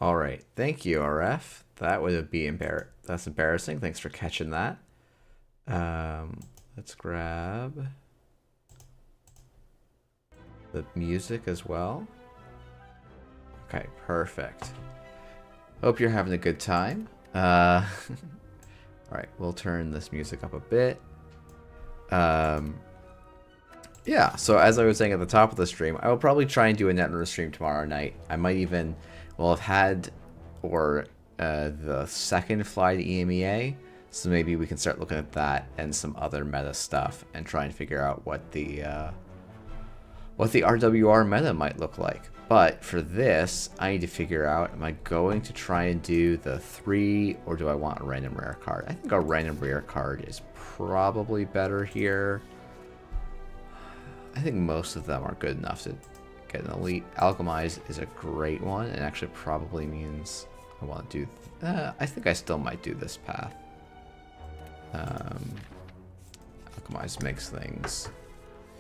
All right. Thank you, RF. That would be That's embarrassing. Thanks for catching that. Let's grab the music as well. Okay, perfect. Hope you're having a good time. All right, we'll turn this music up a bit. Yeah, so as I was saying at the top of the stream, I will probably try and do a Netrunner stream tomorrow night. I might even, well, have had, or the second fly to EMEA, so maybe we can start looking at that and some other meta stuff and try and figure out what the RWR meta might look like. But for this, I need to figure out, am I going to try and do the 3, or do I want a random rare card? I think a random rare card is probably better here. I think most of them are good enough to get an elite. Alchemize is a great one, and actually probably means I want to do... I think I still might do this path. Alchemize makes things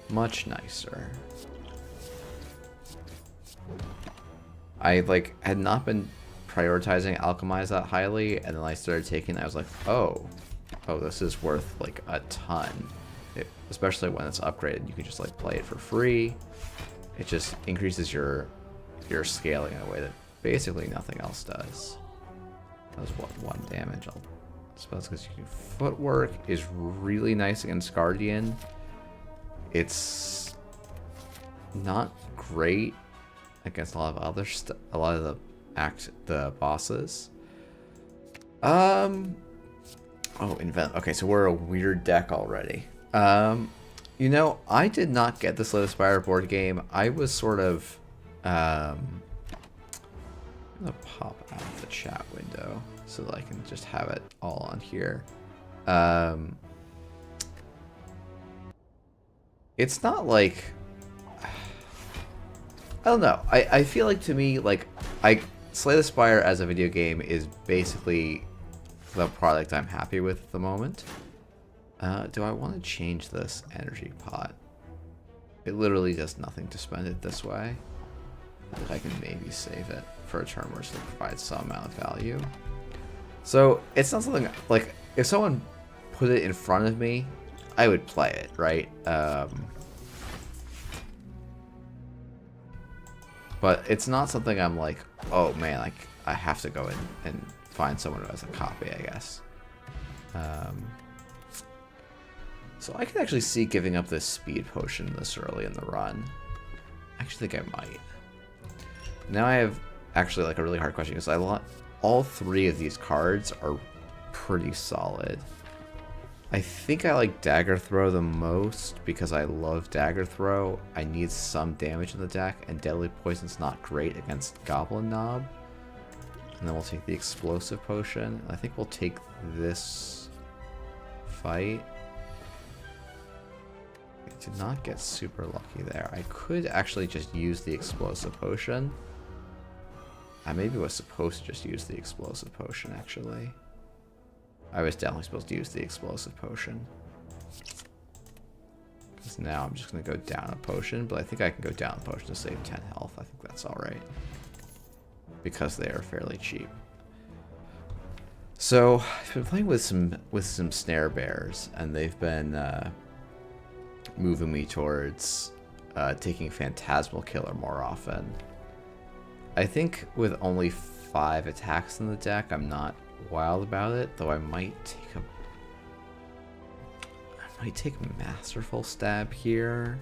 much nicer. I had not been prioritizing Alchemize that highly, and then I started taking it. I was like, oh, this is worth like a ton. Especially when it's upgraded, you can just play it for free. It just increases your scaling in a way that basically nothing else does. That was what, 1 damage. I'll suppose because footwork is really nice against Guardian. It's not great against a lot of other a lot of the bosses. Oh, invent. Okay, so we're a weird deck already. You know, I did not get the Slay the Spire board game. I was sort of, I'm gonna pop out of the chat window so that I can just have it all on here. It's not like, I don't know. I feel like, to me, Slay the Spire as a video game is basically the product I'm happy with at the moment. Do I want to change this energy pot? It literally does nothing to spend it this way. I think I can maybe save it for a turn where it provides some amount of value. So it's not something like, if someone put it in front of me, I would play it, right? But it's not something I'm like, oh man, I have to go in and find someone who has a copy, I guess. So I can actually see giving up this speed potion this early in the run. I actually think I might. Now I have actually a really hard question, because all 3 of these cards are pretty solid. I think I like Dagger Throw the most because I love Dagger Throw. I need some damage in the deck, and Deadly Poison's not great against Goblin Knob. And then we'll take the Explosive Potion. I think we'll take this fight. Did not get super lucky there. I could actually just use the Explosive Potion. I maybe was supposed to just use the Explosive Potion, actually. I was definitely supposed to use the Explosive Potion. Because now I'm just going to go down a potion, but I think I can go down a potion to save 10 health. I think that's alright. Because they are fairly cheap. So, I've been playing with some Snare Bears, and they've been moving me towards taking Phantasmal Killer more often. I think with only 5 attacks in the deck, I'm not wild about it, though I might take Masterful Stab here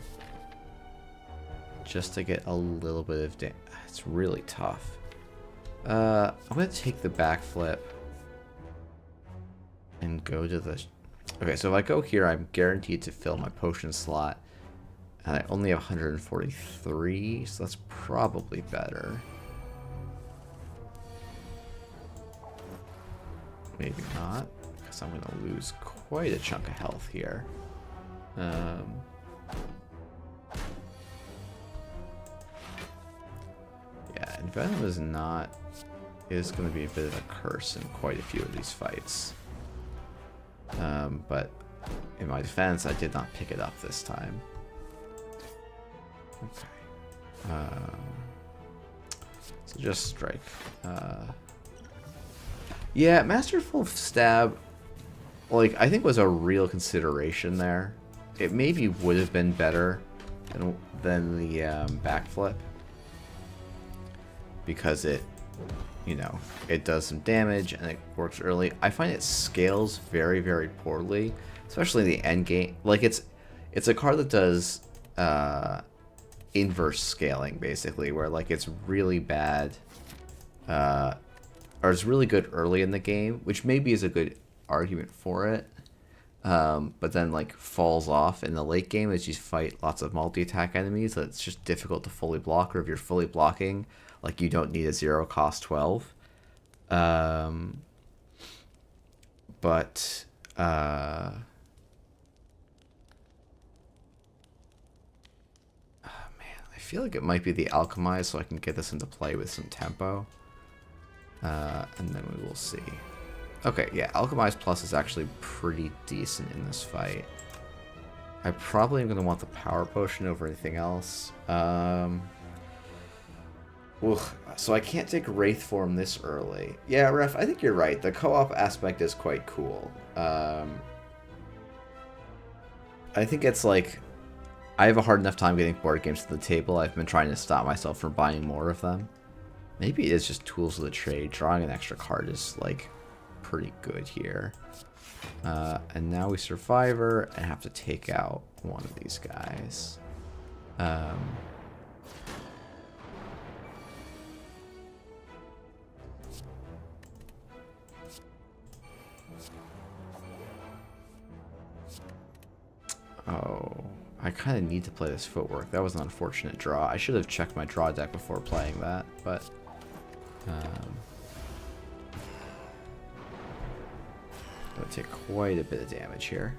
just to get a little bit of damage. It's really tough. I'm gonna take the backflip and go to the... Okay, so if I go here, I'm guaranteed to fill my potion slot, and I only have 143, so that's probably better. Maybe not, because I'm going to lose quite a chunk of health here. Yeah, and Venom is going to be a bit of a curse in quite a few of these fights. But in my defense, I did not pick it up this time. Okay. So just strike. Yeah, Masterful Stab, like, I think was a real consideration there. It maybe would have been better than the backflip. Because it, you know, it does some damage and it works early. I find it scales very, very poorly, especially in the end game. Like, it's a card that does inverse scaling, basically, where, like, it's really bad, or it's really good early in the game, which maybe is a good argument for it, but then, like, falls off in the late game as you fight lots of multi-attack enemies, so it's just difficult to fully block, or if you're fully blocking, like, you don't need a 0-cost 12. But I feel like it might be the Alchemize, so I can get this into play with some tempo. And then we will see. Okay, yeah, Alchemize Plus is actually pretty decent in this fight. I probably am going to want the Power Potion over anything else. So I can't take Wraith form this early. Yeah, Ref, I think you're right. The co-op aspect is quite cool. I think it's like, I have a hard enough time getting board games to the table. I've been trying to stop myself from buying more of them. Maybe it is just tools of the trade. Drawing an extra card is, like, pretty good here. And now we Survivor and have to take out one of these guys. Oh, I kind of need to play this Footwork. That was an unfortunate draw. I should have checked my draw deck before playing that, but it'll take quite a bit of damage here.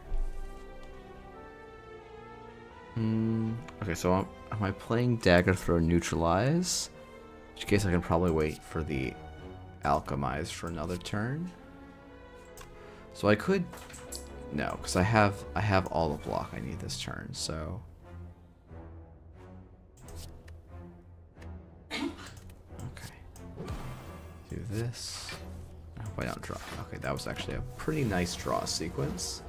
Okay, so am I playing Dagger Throw Neutralize? In which case I can probably wait for the Alchemize for another turn. So I could... No, because I have all the block I need this turn, so... Okay. Do this. I hope I don't draw. Okay, that was actually a pretty nice draw sequence.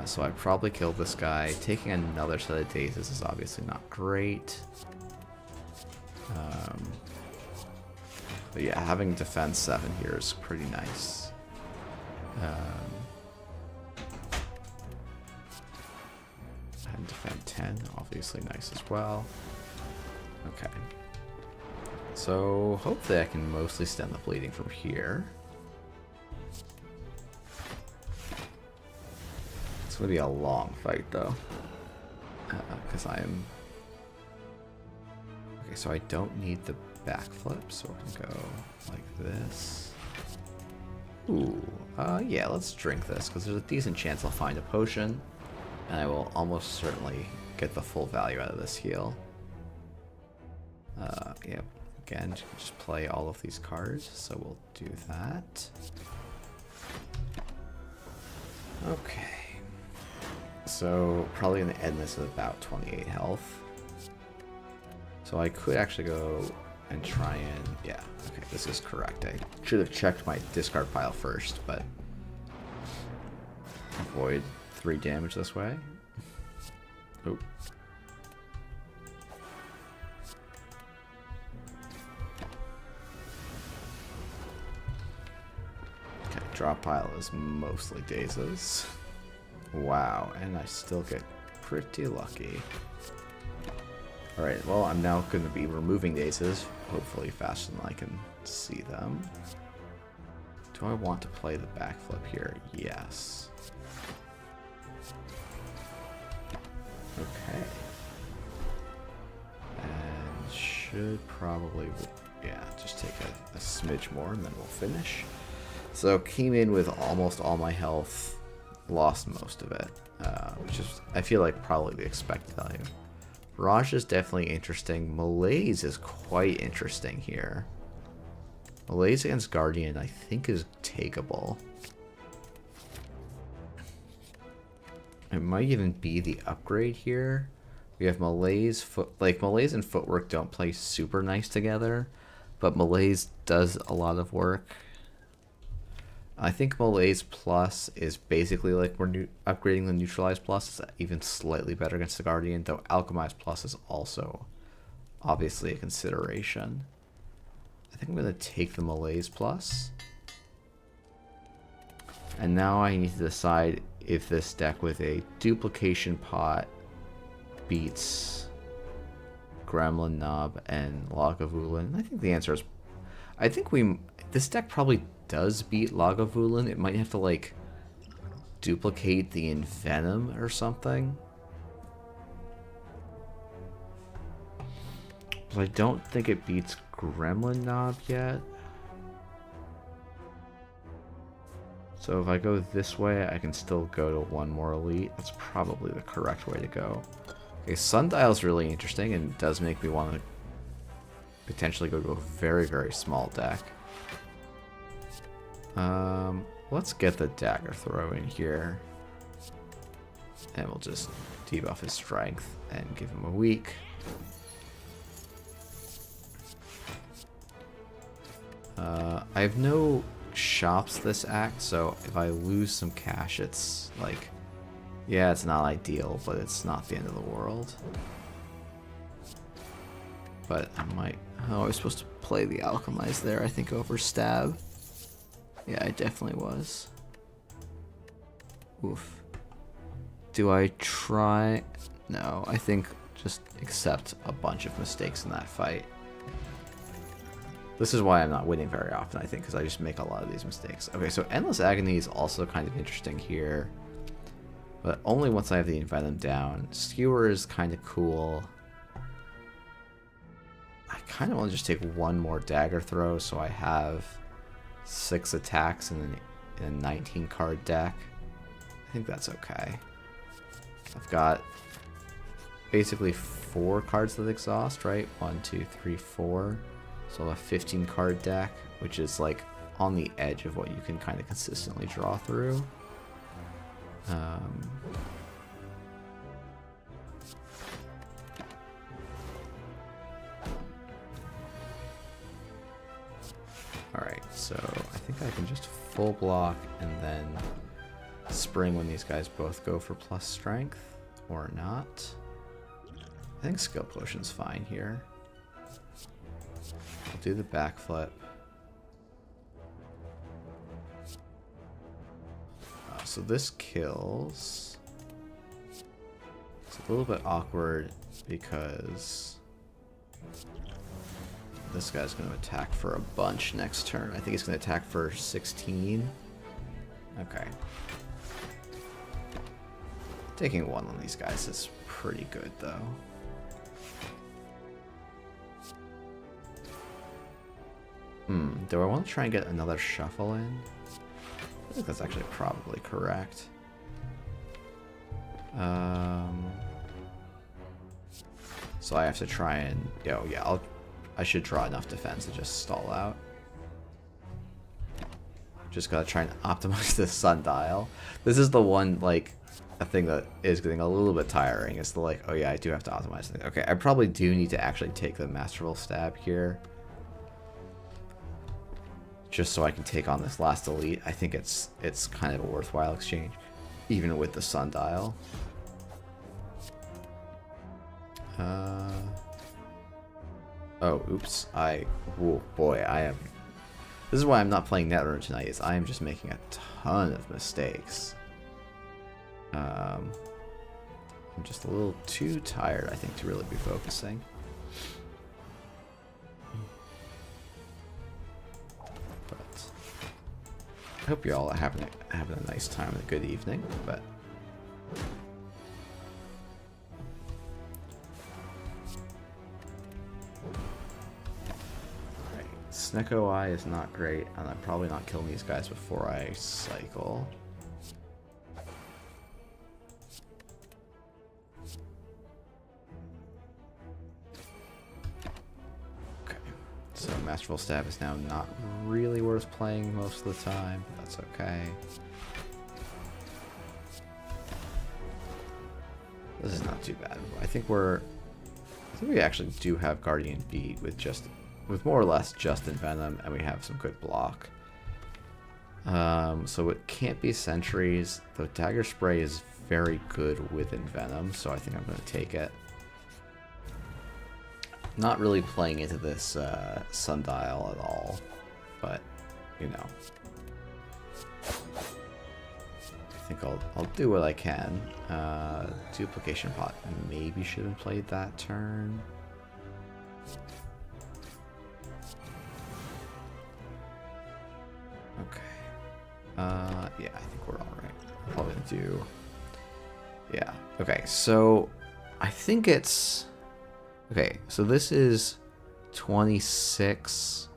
So I probably killed this guy. Taking another set of dazes is obviously not great. But yeah, having defense 7 here is pretty nice. And defend 10, obviously nice as well. Okay. So hopefully I can mostly stem the bleeding from here. It's going to be a long fight though. Because I am... Okay, so I don't need the backflip, so we can go like this. Ooh, yeah, let's drink this, because there's a decent chance I'll find a potion, and I will almost certainly get the full value out of this heal. Yeah, again, just play all of these cards, so we'll do that. Okay. So, probably going to end this at about 28 health. So I could actually go and try and... Yeah, okay, this is correct. I should have checked my discard pile first, but... Avoid 3 damage this way. Oop. Okay, draw pile is mostly dazes. Wow, and I still get pretty lucky. Alright, well, I'm now going to be removing dazes, hopefully faster than I can see them. Do I want to play the backflip here? Yes. Okay. And should probably, yeah, just take a smidge more and then we'll finish. So came in with almost all my health, lost most of it, which is, I feel like, probably the expected value. Raj is definitely interesting. Malaise is quite interesting here. Malaise against Guardian, I think, is takeable. It might even be the upgrade here. We have Malaise, Malaise and Footwork don't play super nice together, but Malaise does a lot of work. I think Malaise Plus is basically like we're upgrading the Neutralize Plus. It's even slightly better against the Guardian, though Alchemize Plus is also obviously a consideration. I think I'm going to take the Malaise Plus. And now I need to decide if this deck with a Duplication Pot beats Gremlin Knob and Lagavulin. I think the answer is... I think this deck probably does beat Lagavulin. It might have to, like, duplicate the Envenom or something. But I don't think it beats Gremlin Knob yet. So if I go this way, I can still go to one more elite. That's probably the correct way to go. Okay, Sundial's really interesting and does make me want to potentially go to a very, very small deck. Let's get the Dagger Throw in here. And we'll just debuff his strength and give him a weak. I have no shops this act, so if I lose some cash, it's like, yeah, it's not ideal, but it's not the end of the world. But I might... Oh, I was supposed to play the Alchemize there, I think, over Stab. Yeah, I definitely was. Oof. Do I try? No, I think just accept a bunch of mistakes in that fight. This is why I'm not winning very often, I think, because I just make a lot of these mistakes. Okay, so Endless Agony is also kind of interesting here. But only once I have the Envenom down. Skewer is kind of cool. I kind of want to just take one more Dagger Throw so I have 6 attacks in a 19 card deck. I think that's okay. I've got basically 4 cards that exhaust, right? 1, 2, 3, 4. So a 15 card deck, which is like on the edge of what you can kind of consistently draw through. Alright, so I think I can just full block and then spring when these guys both go for plus strength, or not. I think Skill Potion's fine here. I'll do the backflip. So this kills. It's a little bit awkward because this guy's going to attack for a bunch next turn. I think he's going to attack for 16. Okay. Taking 1 on these guys is pretty good, though. Do I want to try and get another shuffle in? I think that's actually probably correct. So I have to try and... Oh, yeah, I should draw enough defense to just stall out. Just gotta try and optimize the Sundial. This is the one, like, a thing that is getting a little bit tiring. Is the, like, oh yeah, I do have to optimize things. Okay, I probably do need to actually take the Masterful Stab here. Just so I can take on this last elite. I think it's kind of a worthwhile exchange, even with the Sundial. Oh, oops. Oh boy, I am... This is why I'm not playing Netrunner tonight, is I am just making a ton of mistakes. I'm just a little too tired, I think, to really be focusing. But I hope you're all having a nice time and a good evening, but... Snecko Eye is not great, and I'm probably not killing these guys before I cycle. Okay, so Masterful Stab is now not really worth playing most of the time, but that's okay. This is not too bad. I think we actually do have Guardian beat with just with more or less just Envenom, and we have some good block. So it can't be Sentries, though Dagger Spray is very good with Envenom, so I think I'm going to take it. Not really playing into this Sundial at all, but, you know. I think I'll do what I can. Duplication Pot maybe should have played that turn. Okay. Yeah, I think we're all right. Probably gonna do. Yeah. Okay. So, I think it's. Okay. So this is 26,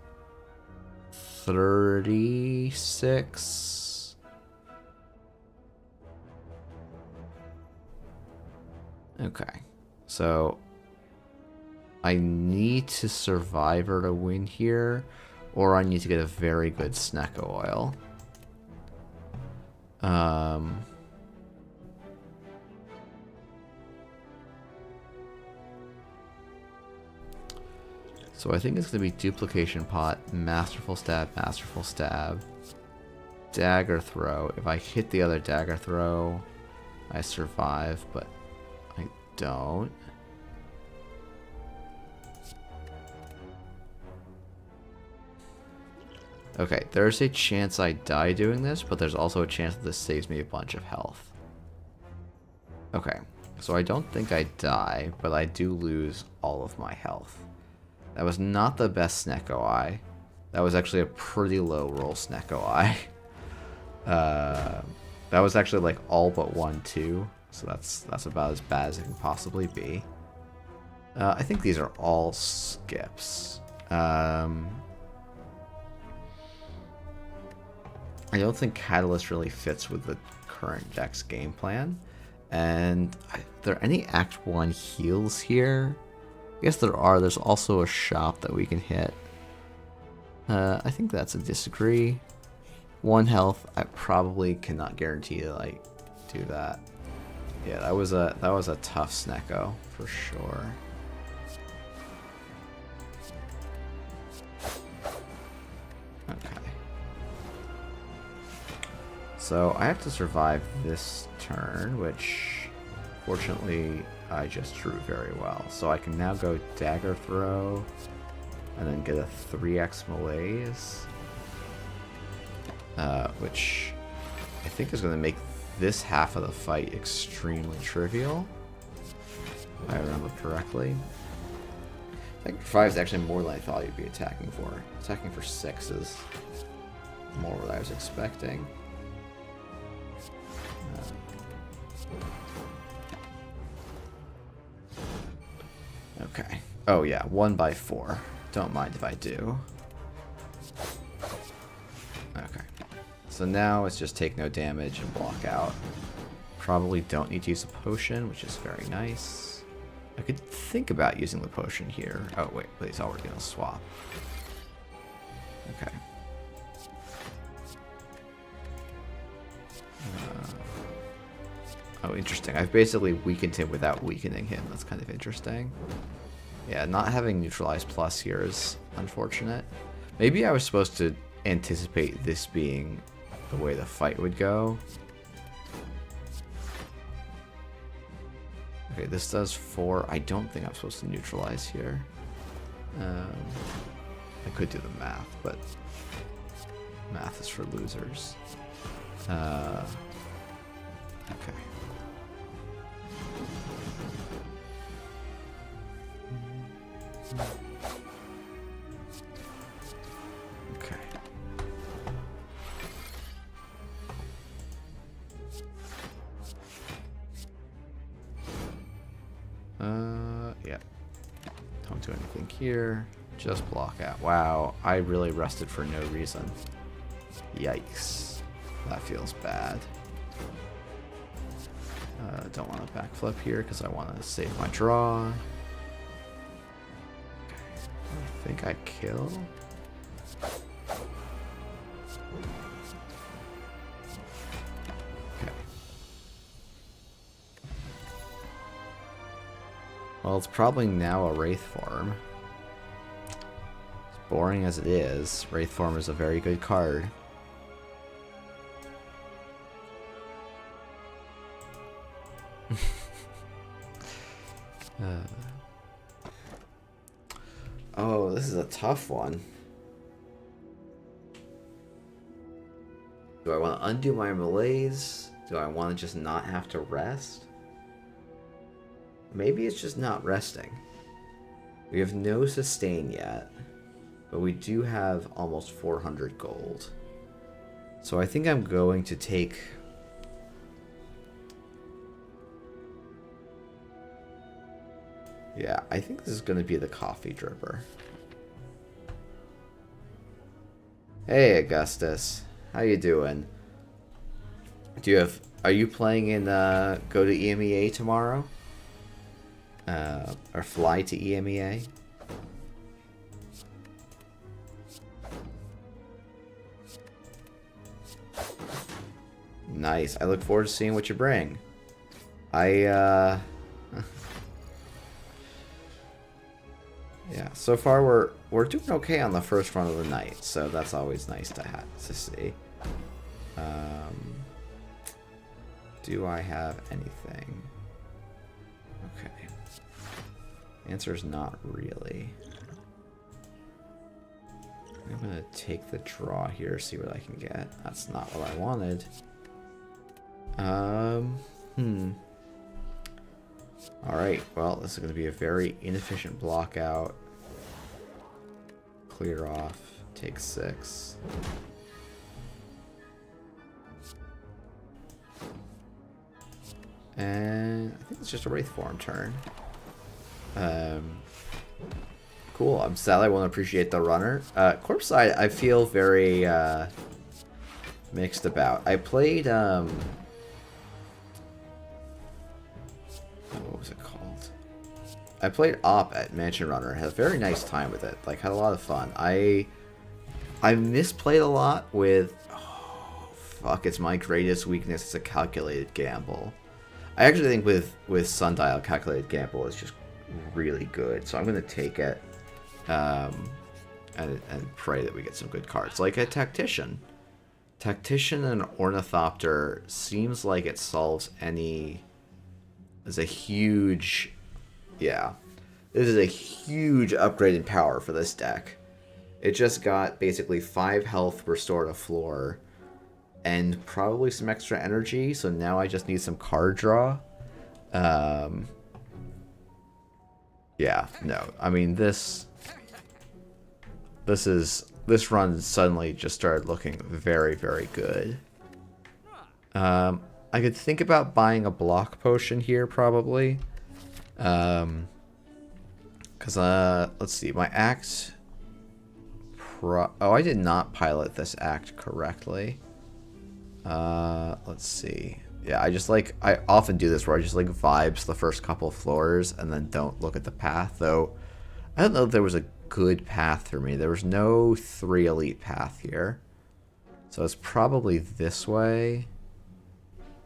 36. Okay. So I need to Survivor to win here, or I need to get a very good Snecko Oil. So I think it's going to be Duplication Pot, Masterful Stab, Dagger Throw. If I hit the other Dagger Throw, I survive, but I don't. Okay, there's a chance I die doing this, but there's also a chance that this saves me a bunch of health. Okay, so I don't think I die, but I do lose all of my health. That was not the best Snecko Eye. That was actually a pretty low roll Snecko Eye. That was actually like all but 1-2, so that's about as bad as it can possibly be. I think these are all skips. I don't think Catalyst really fits with the current deck's game plan. And are there any Act 1 heals here? I guess there are. There's also a shop that we can hit. I think that's a disagree. 1 health. I probably cannot guarantee that I do that. Yeah, that was a tough Snecko for sure. Okay. So I have to survive this turn, which fortunately I just drew very well. So I can now go Dagger Throw and then get a 3x Malaise, which I think is going to make this half of the fight extremely trivial, if I remember correctly. Attacking for 5 is actually more than I thought you'd be attacking for. Attacking for 6 is more what I was expecting. Okay. Oh yeah, 1/4. Don't mind if I do. Okay. So now it's just take no damage and block out. Probably don't need to use a potion, which is very nice. I could think about using the potion here. Oh wait, but he's already gonna swap. Okay. Oh, interesting. I've basically weakened him without weakening him. That's kind of interesting. Yeah, not having Neutralize Plus here is unfortunate. Maybe I was supposed to anticipate this being the way the fight would go. Okay, this does 4. I don't think I'm supposed to neutralize here. I could do the math, but math is for losers. Okay. Okay. Yeah. Don't do anything here. Just block out. Wow, I really rested for no reason. Yikes. That feels bad. Don't want to backflip here because I want to save my draw. I think I kill. Okay. Well, it's probably now a Wraith form. boring as it is, Wraithform is a very good card. Oh, this is a tough one. Do I want to undo my malaise? Do I want to just not have to rest? Maybe it's just not resting. We have no sustain yet, but we do have almost 400 gold. So I think I'm going to take... Yeah, I think this is going to be the coffee dripper. Hey, Augustus. How you doing? Are you playing in go to EMEA tomorrow? Or fly to EMEA? Nice. I look forward to seeing what you bring. Yeah, so far we're doing okay on the first run of the night, so that's always nice to see. Do I have anything? Okay. Answer is not really. I'm gonna take the draw here, see what I can get. That's not what I wanted. Alright, well, this is gonna be a very inefficient block out. Clear off, take 6. And I think it's just a Wraithform turn. Cool. I'm sad I won't appreciate the runner. Corpse side, I feel very mixed about. I played what was it called? I played Op at Mansion Runner. Had a very nice time with it. Like, had a lot of fun. I misplayed a lot with. Oh, fuck! It's my greatest weakness. It's a calculated gamble. I actually think with Sundial, calculated gamble is just really good. So I'm gonna take it, and pray that we get some good cards, like a Tactician. Tactician and Ornithopter seems like it solves any. Is a huge, yeah. This is a huge upgrade in power for this deck. It just got basically 5 health restored to floor. And probably some extra energy, so now I just need some card draw. Yeah, no. I mean, this run suddenly just started looking very, very good. I could think about buying a block potion here, probably. Because, let's see, my act... Oh, I did not pilot this act correctly. Let's see. Yeah, I often do this where I just like vibes the first couple floors and then don't look at the path, though I don't know if there was a good path for me. There was no 3 elite path here. So it's probably this way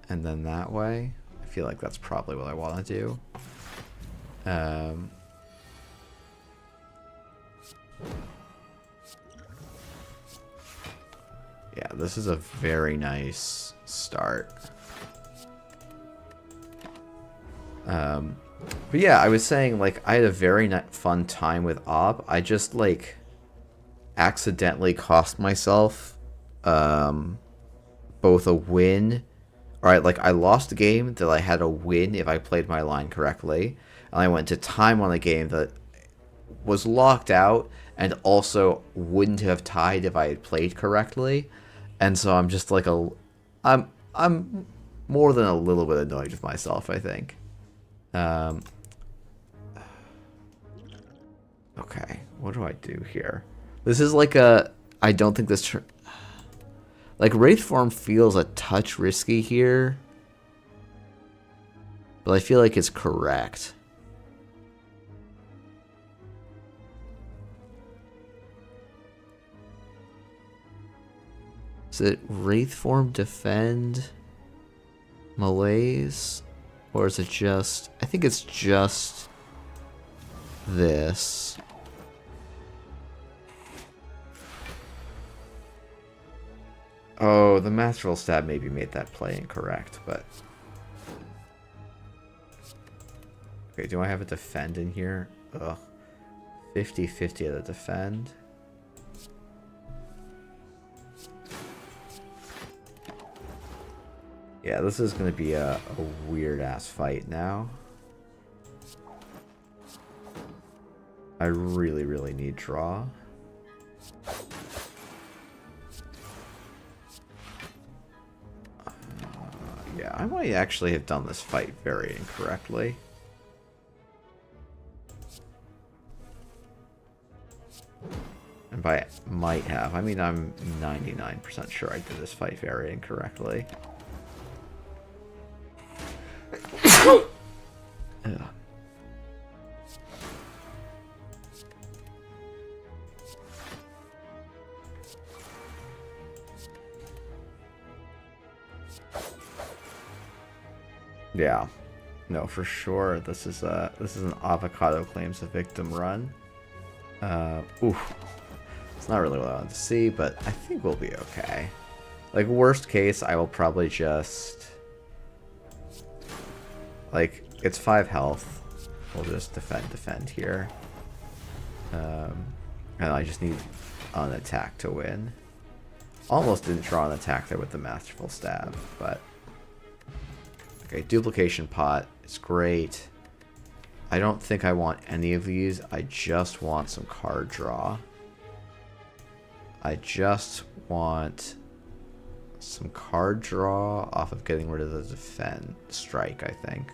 and then that way. I feel like that's probably what I want to do. Yeah, this is a very nice start. But yeah, I was saying, like, I had a very fun time with Ob. I just, like, accidentally cost myself both a win. Alright, like, I lost a game that I had a win if I played my line correctly. And I went to time on a game that was locked out and also wouldn't have tied if I had played correctly. And so I'm just like I'm more than a little bit annoyed with myself, I think. Okay, what do I do here? This is like I don't think this... Like, Wraithform feels a touch risky here. But I feel like it's correct. Is it Wraithform defend malaise? Or is it just... I think it's just this. Oh, the Masterful Stab maybe made that play incorrect, but... Okay, do I have a defend in here? Ugh. 50-50 of the defend. Yeah, this is going to be a weird-ass fight now. I really, really need draw. Yeah, I might actually have done this fight very incorrectly. And by might have, I mean I'm 99% sure I did this fight very incorrectly. Ugh. Yeah, no, for sure. This is an avocado claims a victim run. Oof. It's not really what I wanted to see, but I think we'll be okay. Like, worst case, I will probably just... Like, it's 5 health. We'll just defend here. And I just need an attack to win. Almost didn't draw an attack there with the Masterful Stab, but... Okay, Duplication Pot is great. I don't think I want any of these. I just want some card draw. I just want some card draw off of getting rid of the defend strike, I think.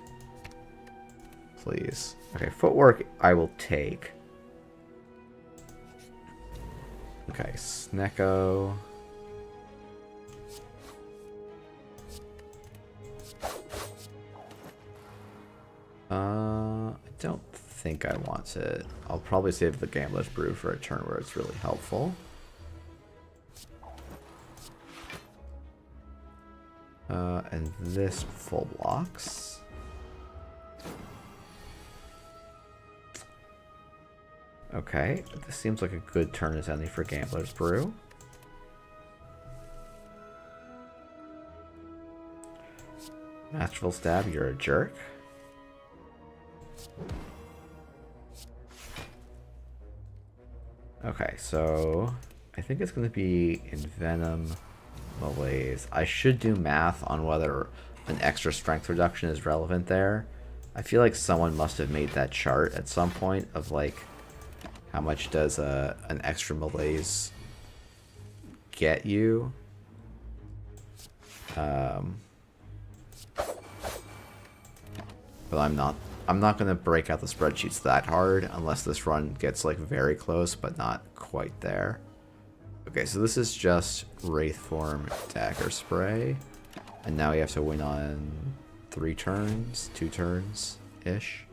Please. Okay, footwork I will take. Okay, Snecko. I don't think I want it. I'll probably save the Gambler's Brew for a turn where it's really helpful. And this full blocks. Okay, this seems like a good turn as any for Gambler's Brew. Masterful Stab, you're a jerk. Okay, so I think it's going to be Envenom, Malaise. I should do math on whether an extra strength reduction is relevant there. I feel like someone must have made that chart at some point of like how much does an extra Malaise get you. But I'm not going to break out the spreadsheets that hard unless this run gets like very close but not quite there. Okay, so this is just Wraith Form Dagger Spray. And now we have to win on 3 turns, 2 turns-ish.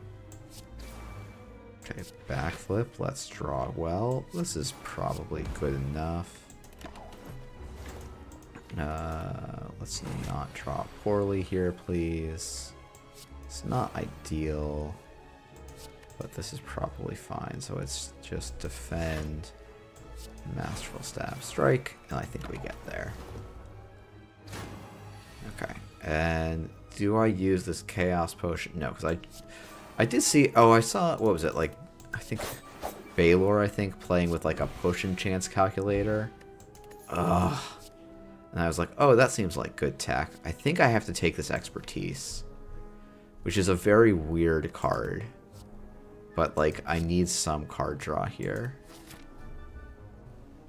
Okay, backflip, let's draw well. This is probably good enough. Let's not draw poorly here, please. It's not ideal, but this is probably fine. So it's just defend, Masterful Stab, strike, and I think we get there. Okay, and do I use this Chaos Potion? No, because I did see, oh, I saw, what was it, like, I think Baylor, playing with like a potion chance calculator. Ugh. And I was like, oh, that seems like good tech. I think I have to take this Expertise, which is a very weird card. But, like, I need some card draw here.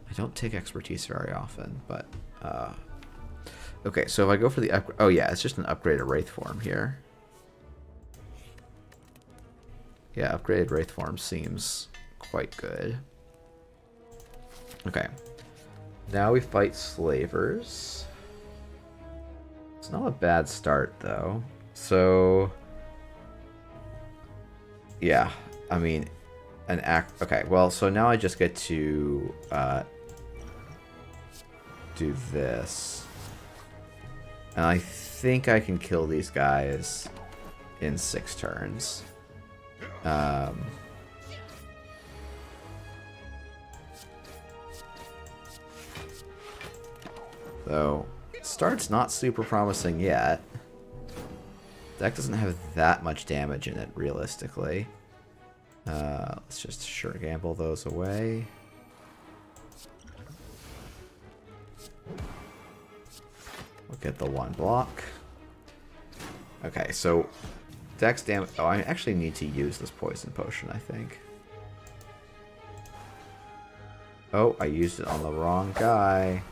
I don't take Expertise very often, but... Okay, so if I go for the... Oh, yeah, it's just an upgraded Wraith Form here. Yeah, upgraded Wraith Form seems quite good. Okay. Now we fight Slavers. It's not a bad start, though. So... Yeah, I mean, an act... Okay, well, so now I just get to do this. And I think I can kill these guys in 6 turns. Though, start's not super promising yet. Deck doesn't have that much damage in it, realistically. Let's just sure gamble those away. We'll get the 1 block. Okay, so deck's damage. Oh, I actually need to use this poison potion, I think. Oh, I used it on the wrong guy.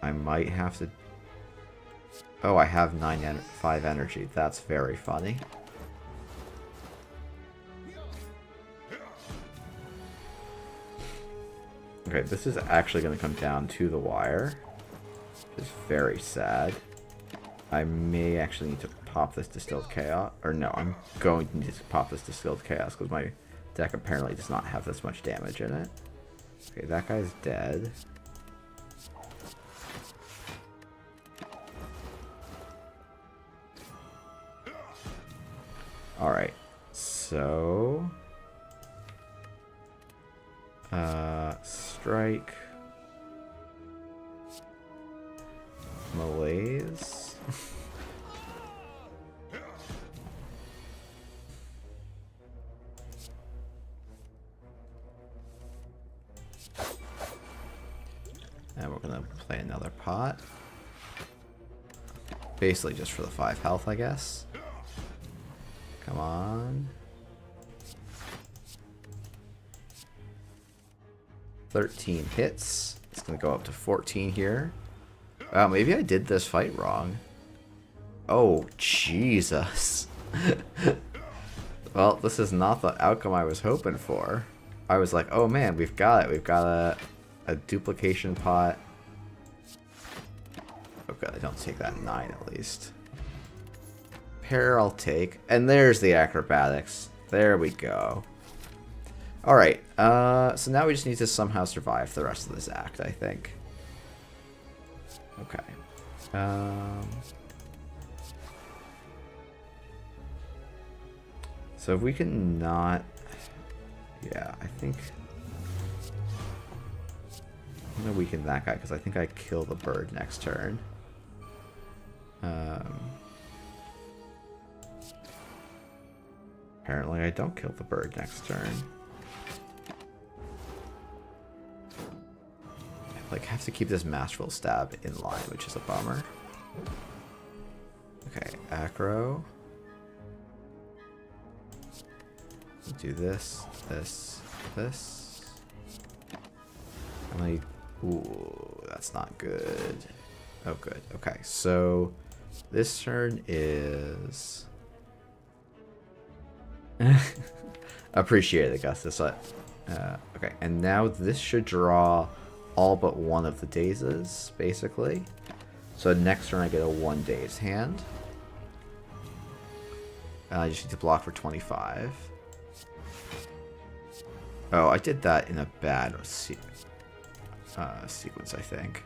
I might have to... Oh, I have 5 energy. That's very funny. Okay, this is actually going to come down to the wire. It's very sad. I may actually need to pop this Distilled Chaos. Or no, I'm going to need to pop this Distilled Chaos because my deck apparently does not have this much damage in it. Okay, that guy's dead. Alright, so... strike... Malaise... And we're gonna play another pot. Basically just for the 5 health, I guess. Come on. 13 hits. It's gonna go up to 14 here. Maybe I did this fight wrong. Oh, Jesus. Well, this is not the outcome I was hoping for. I was like, oh man, we've got it. We've got a duplication pot. Oh god, I don't take that 9 at least. Pair I'll take. And there's the acrobatics. There we go. Alright, so now we just need to somehow survive the rest of this act, I think. Okay. So if we can not... Yeah, I think... I'm going to weaken that guy because I think I kill the bird next turn. Apparently I don't kill the bird next turn. I like have to keep this Masterful Stab in line, which is a bummer. Okay, acro. Do this, this, this. Ooh, that's not good. Oh, good. Okay, so this turn is... Appreciate it, Augustus. Okay, and now this should draw all but one of the dazes, basically. So next turn I get a 1 daze hand. I just need to block for 25. Oh, I did that in a bad sequence, I think.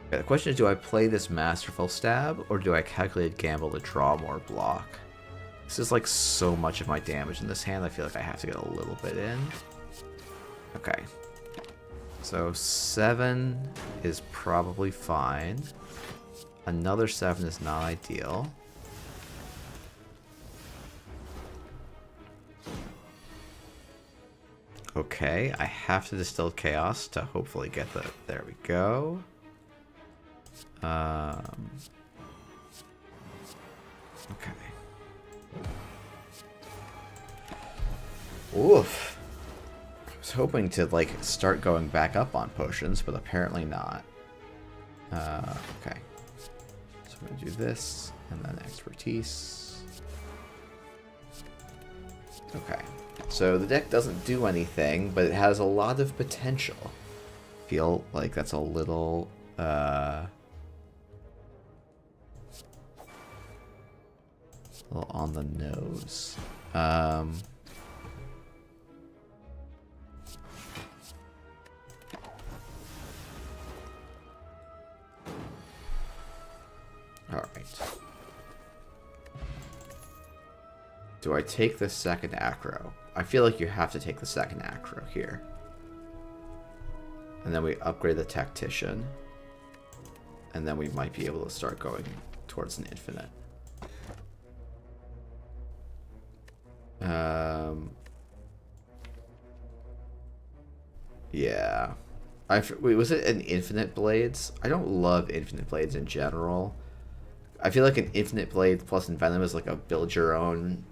Okay, the question is, do I play this Masterful Stab, or do I calculate gamble to draw more block? This is like so much of my damage in this hand, I feel like I have to get a little bit in. Okay. So 7 is probably fine. Another 7 is not ideal. Okay, I have to Distill Chaos to hopefully get the... There we go. Okay. Oof. I was hoping to, like, start going back up on potions, but apparently not. Okay. So I'm going to do this, and then Expertise. Okay. So the deck doesn't do anything, but it has a lot of potential. Feel like that's a little on the nose. Alright. Do I take the second acro? I feel like you have to take the second acro here. And then we upgrade the Tactician. And then we might be able to start going towards an infinite. Yeah. Wait, was it an infinite blades? I don't love infinite blades in general. I feel like an infinite blade plus envenom is like a build your own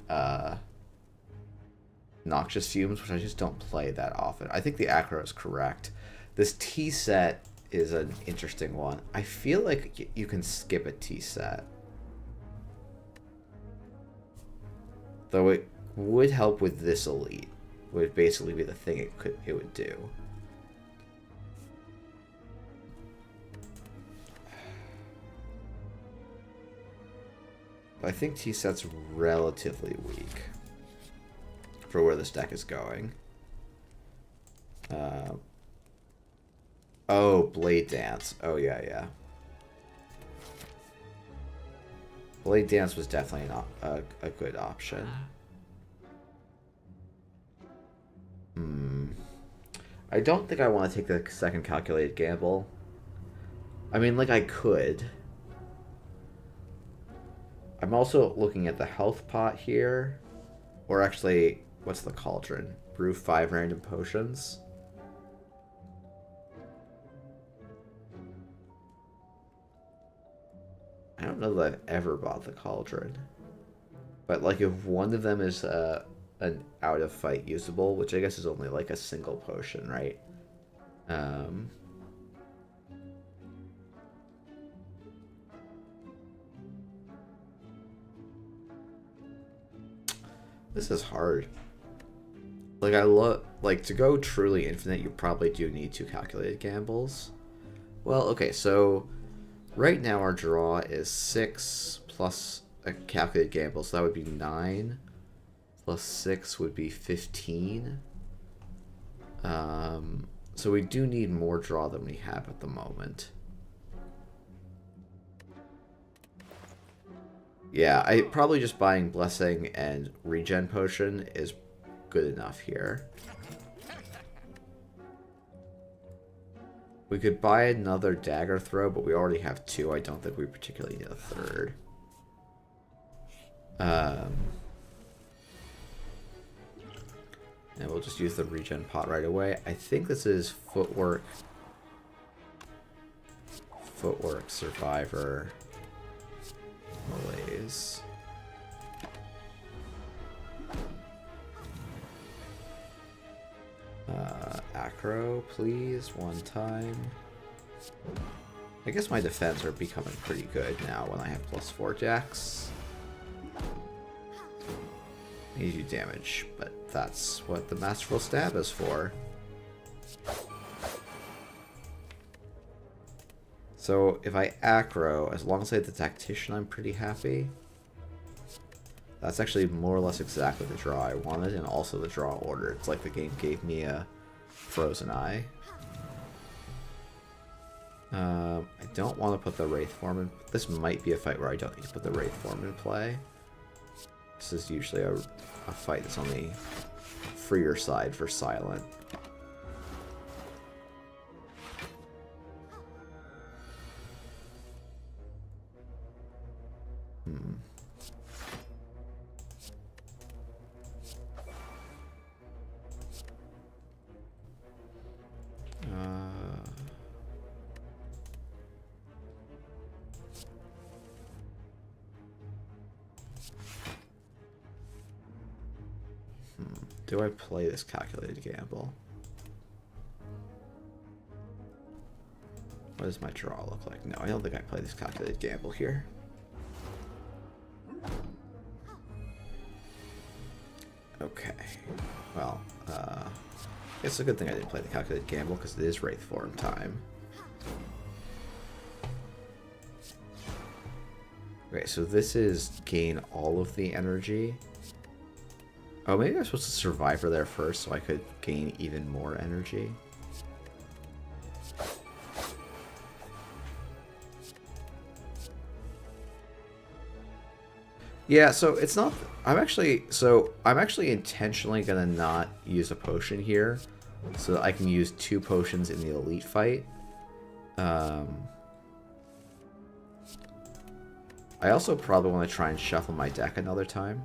noxious fumes, which I just don't play that often. I think the acro is correct. This T set is an interesting one. I feel like you can skip a T set. Though it would help with this elite. Would basically be the thing it would do. I think T-set's relatively weak for where this deck is going. Oh, Blade Dance. Oh, yeah. Blade Dance was definitely not a good option. I don't think I want to take the second calculated gamble. I mean, like, I could. I'm also looking at the health pot here. Or actually, what's the cauldron? Brew 5 random potions. I don't know that I've ever bought the cauldron. But, like, if one of them is an out-of-fight usable, which I guess is only, like, a single potion, right? This is hard. Like, I love... Like, to go truly infinite, you probably do need 2 calculated gambles. Well, okay, so... Right now our draw is 6 plus a calculated gamble, so that would be 9. Plus 6 would be 15. So we do need more draw than we have at the moment. Yeah, probably just buying Blessing and Regen Potion is good enough here. We could buy another Dagger Throw, but we already have 2. I don't think we particularly need a third. And we'll just use the Regen pot right away. I think this is Footwork, Survivor, Malaise. Acro, please, 1 time. I guess my defense are becoming pretty good now when I have +4 jacks. Need you damage, but that's what the Masterful Stab is for. So if I acro, as long as I hit the Tactician, I'm pretty happy. That's actually more or less exactly the draw I wanted, and also the draw order. It's like the game gave me a frozen eye. I don't want to put the Wraith Form in. This might be a fight where I don't need to put the Wraith Form in play. This is usually a fight that's on the freer side for Silent. Do I play this calculated gamble? What does my draw look like? No, I don't think I play this calculated gamble here. Okay. Well, it's a good thing I didn't play the calculated gamble because it is Wraith Form time. Okay, so this is gain all of the energy. Oh, maybe I'm supposed to Survivor there first so I could gain even more energy. Yeah, so it's not... I'm actually intentionally gonna not use a potion here so that I can use 2 potions in the elite fight. I also probably want to try and shuffle my deck another time.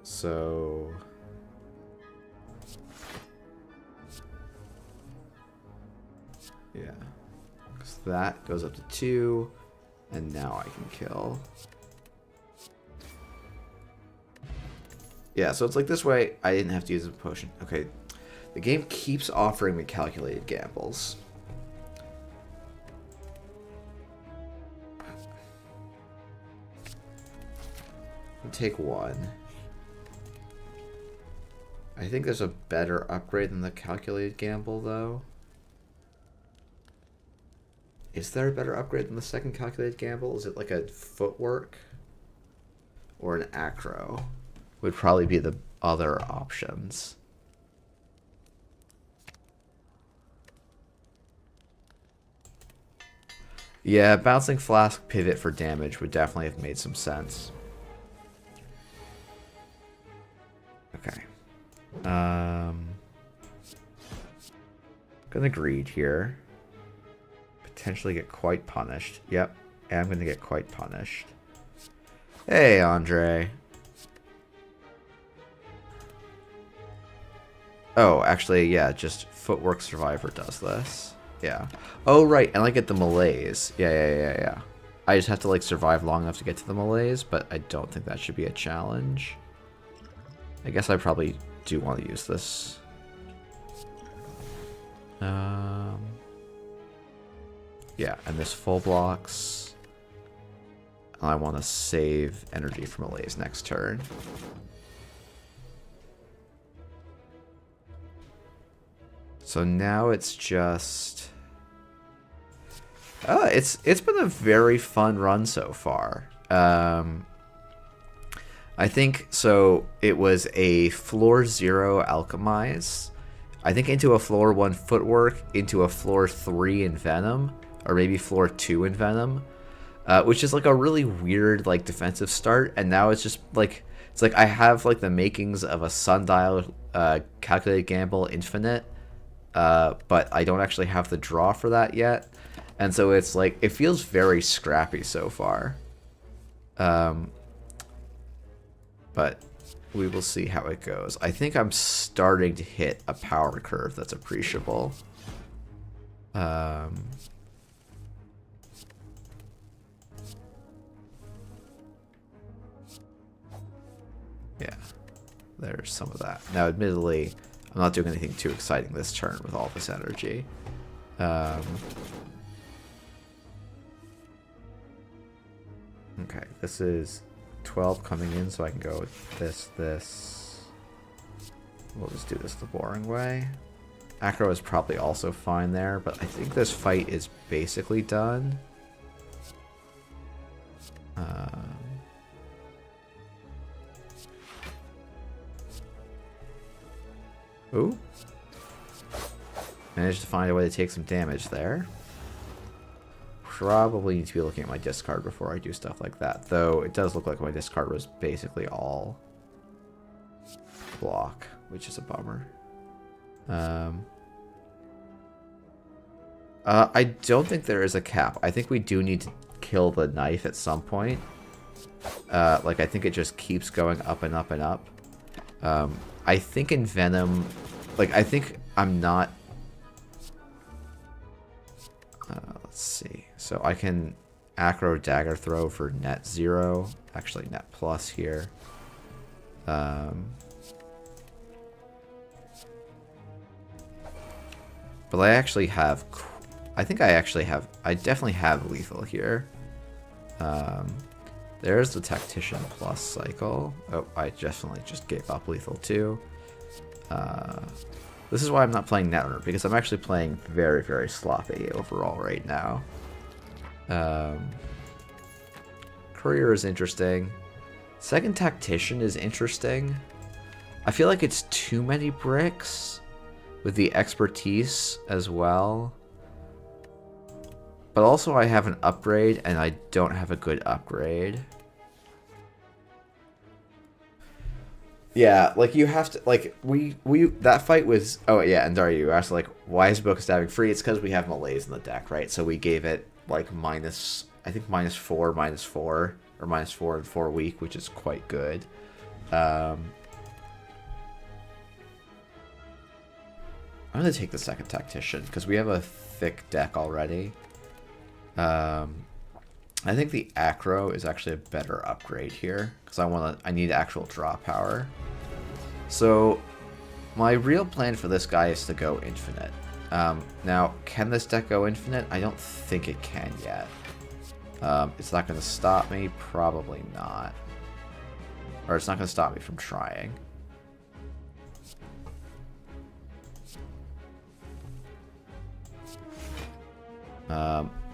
So... yeah. Because that goes up to 2, and now I can kill. Yeah, so it's like this way, I didn't have to use a potion. Okay, the game keeps offering me calculated gambles. I'll take 1. I think there's a better upgrade than the calculated gamble, though. Is there a better upgrade than the second calculated gamble? Is it like a footwork? Or an acro? Would probably be the other options. Yeah, bouncing flask pivot for damage would definitely have made some sense. Okay. Gonna greed here. Potentially get quite punished. Yep, I'm gonna get quite punished. Hey, Andre. Oh, actually, yeah, just Footwork Survivor does this. Yeah. Oh, right, and I get the malaise. Yeah. I just have to, like, survive long enough to get to the malaise, but I don't think that should be a challenge. I guess I probably do want to use this. Yeah, and this full blocks. I want to save energy from malaise next turn. So now it's just... it's been a very fun run so far. I think, so it was a floor 0 alchemize. I think into a floor 1 footwork, into a floor 3 in Venom, or maybe floor 2 in Venom. Which is like a really weird like defensive start, and now it's just like, it's like I have like the makings of a Sundial calculated gamble infinite. But I don't actually have the draw for that yet. And so it's like, it feels very scrappy so far. But we will see how it goes. I think I'm starting to hit a power curve that's appreciable. Yeah, there's some of that. Now, admittedly, I'm not doing anything too exciting this turn with all this energy. Okay, this is 12 coming in, so I can go with this. We'll just do this the boring way. Acro is probably also fine there, but I think this fight is basically done. Ooh. Managed to find a way to take some damage there. Probably need to be looking at my discard before I do stuff like that. Though it does look like my discard was basically all block, which is a bummer. I don't think there is a cap. I think we do need to kill the knife at some point. Like, I think it just keeps going up and up and up. I think in Venom, like, I think I'm not... let's see. So I can acro dagger throw for net 0. Actually, net plus here. But I actually have... I think I actually have... I definitely have lethal here. There's the Tactician plus cycle. Oh, I definitely just gave up lethal too. This is why I'm not playing Netrunner, because I'm actually playing very, very sloppy overall right now. Courier is interesting. Second Tactician is interesting. I feel like it's too many bricks with the expertise as well. But also I have an upgrade, and I don't have a good upgrade. Yeah, like you have to like we that fight was yeah, and Dario, you asked like why is Boca stabbing free? It's because we have Malaise in the deck, right? So we gave it like minus I think -4, -4, or -4 and 4 weak, which is quite good. I'm gonna take the second tactician because we have a thick deck already. I think the acro is actually a better upgrade here because I need actual draw power. So my real plan for this guy is to go infinite. Now, can this deck go infinite? I don't think it can yet. It's not going to stop me? Probably not. Or it's not going to stop me from trying.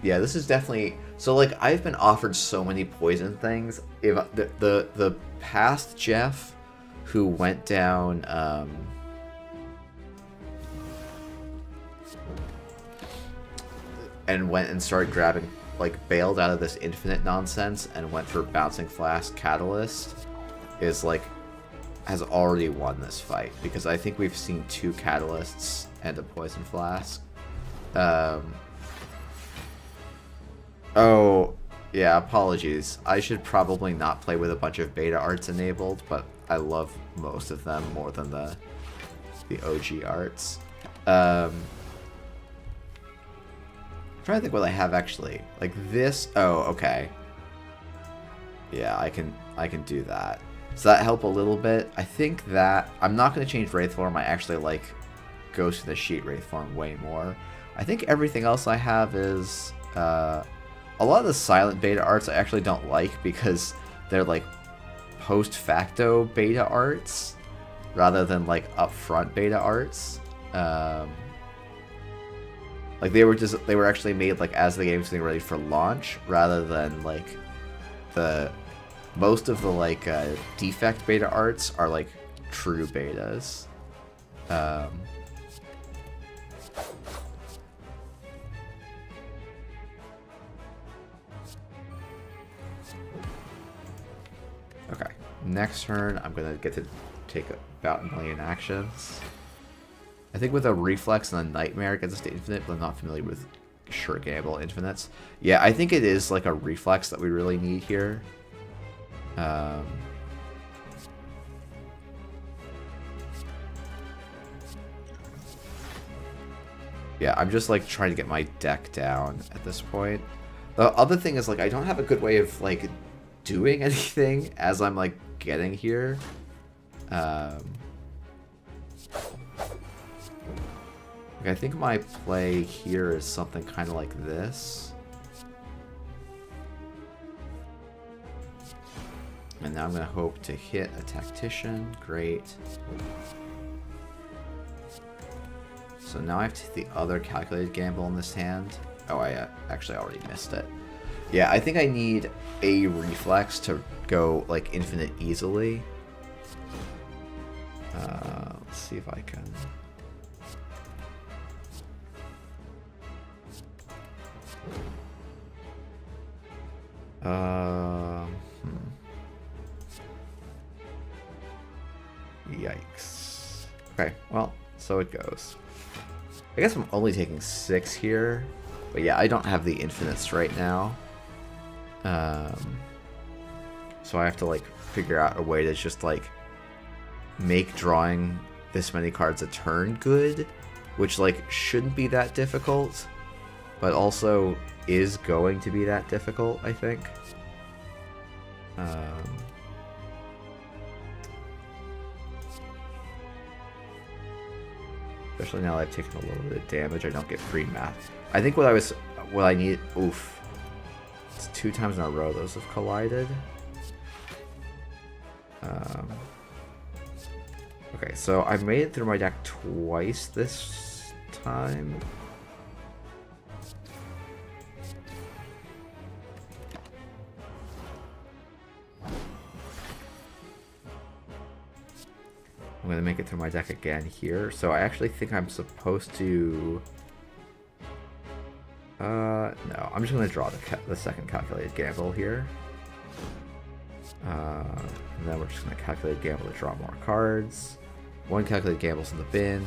Yeah, this is definitely... So, like, I've been offered so many poison things. If the past Jeff who went down... and went and started grabbing... Like, bailed out of this infinite nonsense and went for Bouncing Flask Catalyst is, like... has already won this fight. Because I think we've seen 2 Catalysts and a Poison Flask. Oh, yeah, apologies. I should probably not play with a bunch of beta arts enabled, but I love most of them more than the OG arts. I'm trying to think what I have actually. Like this. Oh, okay. Yeah, I can do that. Does that help a little bit? I think that I'm not going to change Wraith form. I actually like Ghost in the Sheet Wraith form way more. I think everything else I have is a lot of the silent beta arts I actually don't like because they're like post facto beta arts rather than like upfront beta arts. Like they were actually made like as the game's getting ready for launch rather than like most of the like defect beta arts are like true betas. Okay, next turn I'm gonna get to take about 1 million actions. I think with a Reflex and a Nightmare it gets us to infinite, but I'm not familiar with Shurikenable infinites. Yeah, I think it is like a Reflex that we really need here. Yeah, I'm just like trying to get my deck down at this point. The other thing is like I don't have a good way of like doing anything as I'm like getting here. I think my play here is something kind of like this. And now I'm going to hope to hit a Tactician. Great. So now I have to hit the other Calculated Gamble in this hand. Oh, I actually already missed it. Yeah, I think I need a Reflex to go like infinite easily. Let's see if I can... Yikes. Okay, well, so it goes. I guess I'm only taking 6 here, but yeah, I don't have the infinites right now. So I have to like figure out a way to just like make drawing this many cards a turn good, which like shouldn't be that difficult, but also is going to be that difficult, I think. Especially now that I've taken a little bit of damage, I don't get free math. I think what I need, oof. It's 2 times in a row those have collided. Okay, so I made it through my deck twice this time. I'm going to make it through my deck again here. So I actually think I'm supposed to... no, I'm just going to draw the second Calculated Gamble here. And then we're just going to calculate gamble to draw more cards. One calculated gamble's in the bin.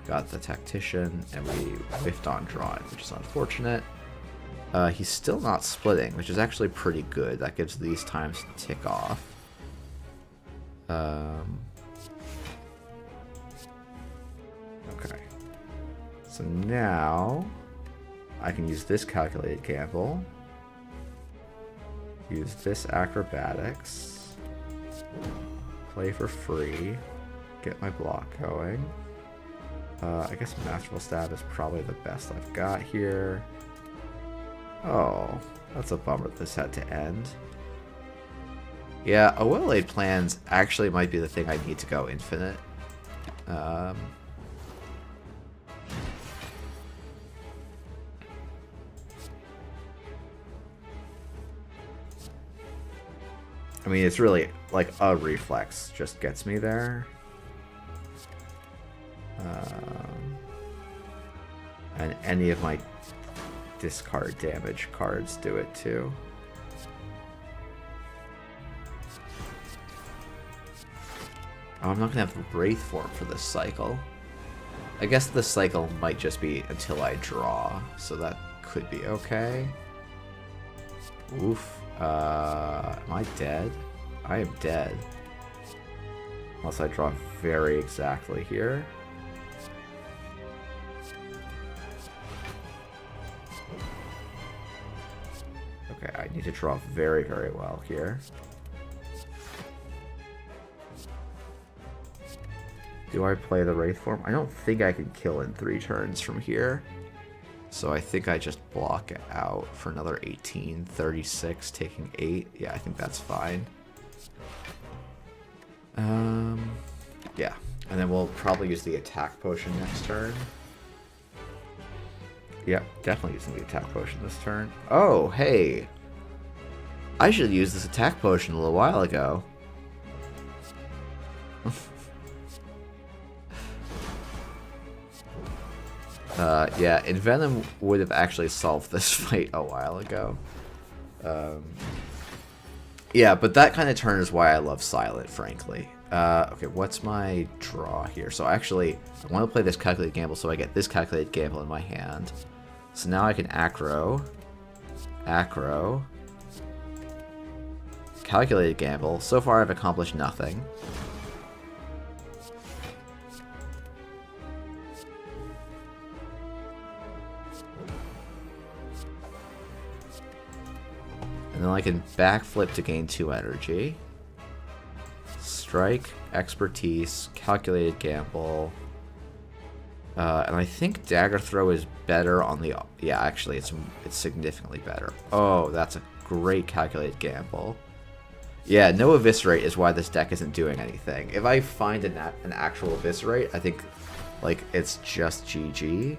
Got the Tactician, and we whiffed on drawing, which is unfortunate. He's still not splitting, which is actually pretty good. That gives these times to tick off. Okay. So now I can use this calculated gamble. Use this acrobatics. Play for free. Get my block going. I guess Masterful Stab is probably the best I've got here. Oh, that's a bummer this had to end. Yeah, a well-laid plans actually might be the thing I need to go infinite. I mean, it's really like a reflex just gets me there. And any of my discard damage cards do it too. Oh, I'm not gonna have Wraith form for this cycle. I guess this cycle might just be until I draw, so that could be okay. Oof. Am I dead? I am dead. Unless I draw very exactly here. Okay, I need to draw very, very well here. Do I play the Wraith form? I don't think I can kill in 3 turns from here. So I think I just block it out for another 18, 36, taking 8. Yeah, I think that's fine. Yeah. And then we'll probably use the attack potion next turn. Yep, definitely using the attack potion this turn. Oh, hey! I should have used this attack potion a little while ago. Yeah, Envenom would have actually solved this fight a while ago. Yeah, but that kind of turn is why I love Silent, frankly. Okay, what's my draw here? So actually, I want to play this Calculated Gamble so I get this Calculated Gamble in my hand. So now I can Acro, Calculated Gamble. So far I've accomplished nothing. And then I can backflip to gain 2 energy. Strike, Expertise, Calculated Gamble. And I think Dagger Throw is better on the... Yeah, actually, it's significantly better. Oh, that's a great Calculated Gamble. Yeah, no Eviscerate is why this deck isn't doing anything. If I find an actual Eviscerate, I think, like, it's just GG.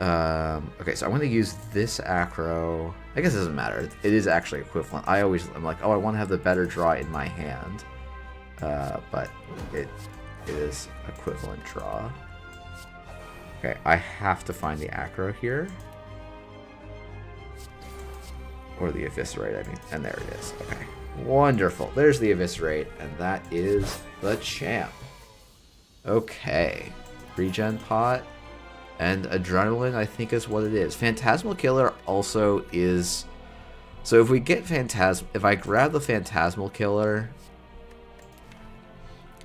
Okay, so I'm going to use this Acro. I guess it doesn't matter. It is actually equivalent. I'm like, oh, I want to have the better draw in my hand. But it is equivalent draw. Okay, I have to find the Acro here. Or the Eviscerate, I mean. And there it is. Okay, wonderful. There's the Eviscerate, and that is the champ. Okay, regen pot. And Adrenaline, I think, is what it is. Phantasmal Killer also is... So if we get if I grab the Phantasmal Killer...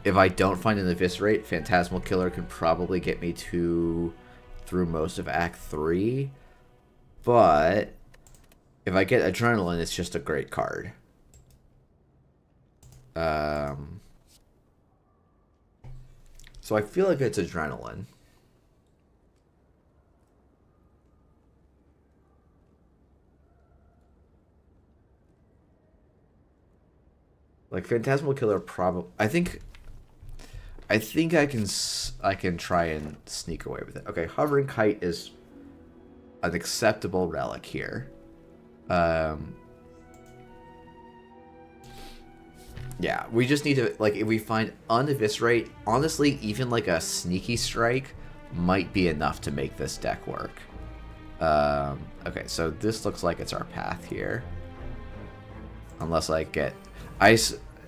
If I don't find an Eviscerate, Phantasmal Killer can probably get me through most of Act 3. But... if I get Adrenaline, it's just a great card. So I feel like it's Adrenaline. Like Phantasmal Killer, probably. I think I can try and sneak away with it. Okay, Hovering Kite is an acceptable relic here. Yeah, we just need to, like, if we find Uneviscerate, honestly, even like a Sneaky Strike might be enough to make this deck work. Okay, so this looks like it's our path here. Unless I get... I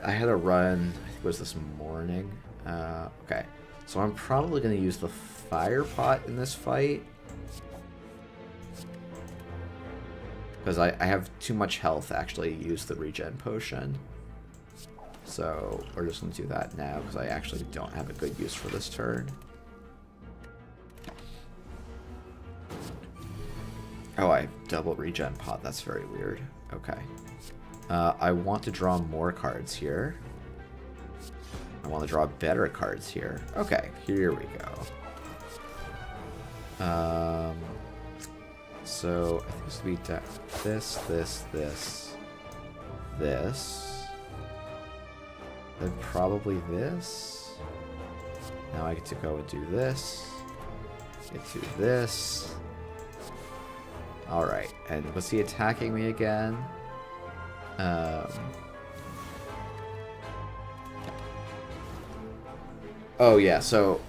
had a run, I think it was this morning. Okay. So I'm probably going to use the fire pot in this fight. Because I have too much health to actually use the regen potion. So we're just going to do that now because I actually don't have a good use for this turn. Oh, I double regen pot. That's very weird. Okay. I want to draw more cards here. I want to draw better cards here. Okay, here we go. So I think this would be this. Then probably this. Now I get to go and do this. Get to this. Alright, and was he attacking me again? Oh yeah, so...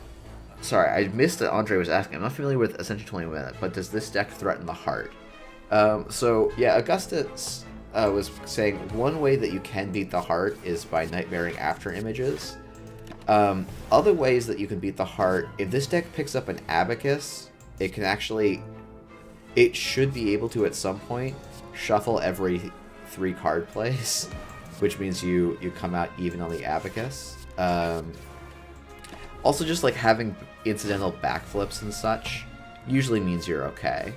Sorry, I missed that Andre was asking. I'm not familiar with Essential 20 Minute, but does this deck threaten the heart? So, yeah, Augustus was saying one way that you can beat the heart is by nightmaring after images. Other ways that you can beat the heart, if this deck picks up an Abacus, it can actually... It should be able to, at some point, shuffle every 3 card plays, which means you come out even on the Abacus. Also, just like having incidental backflips and such usually means you're okay.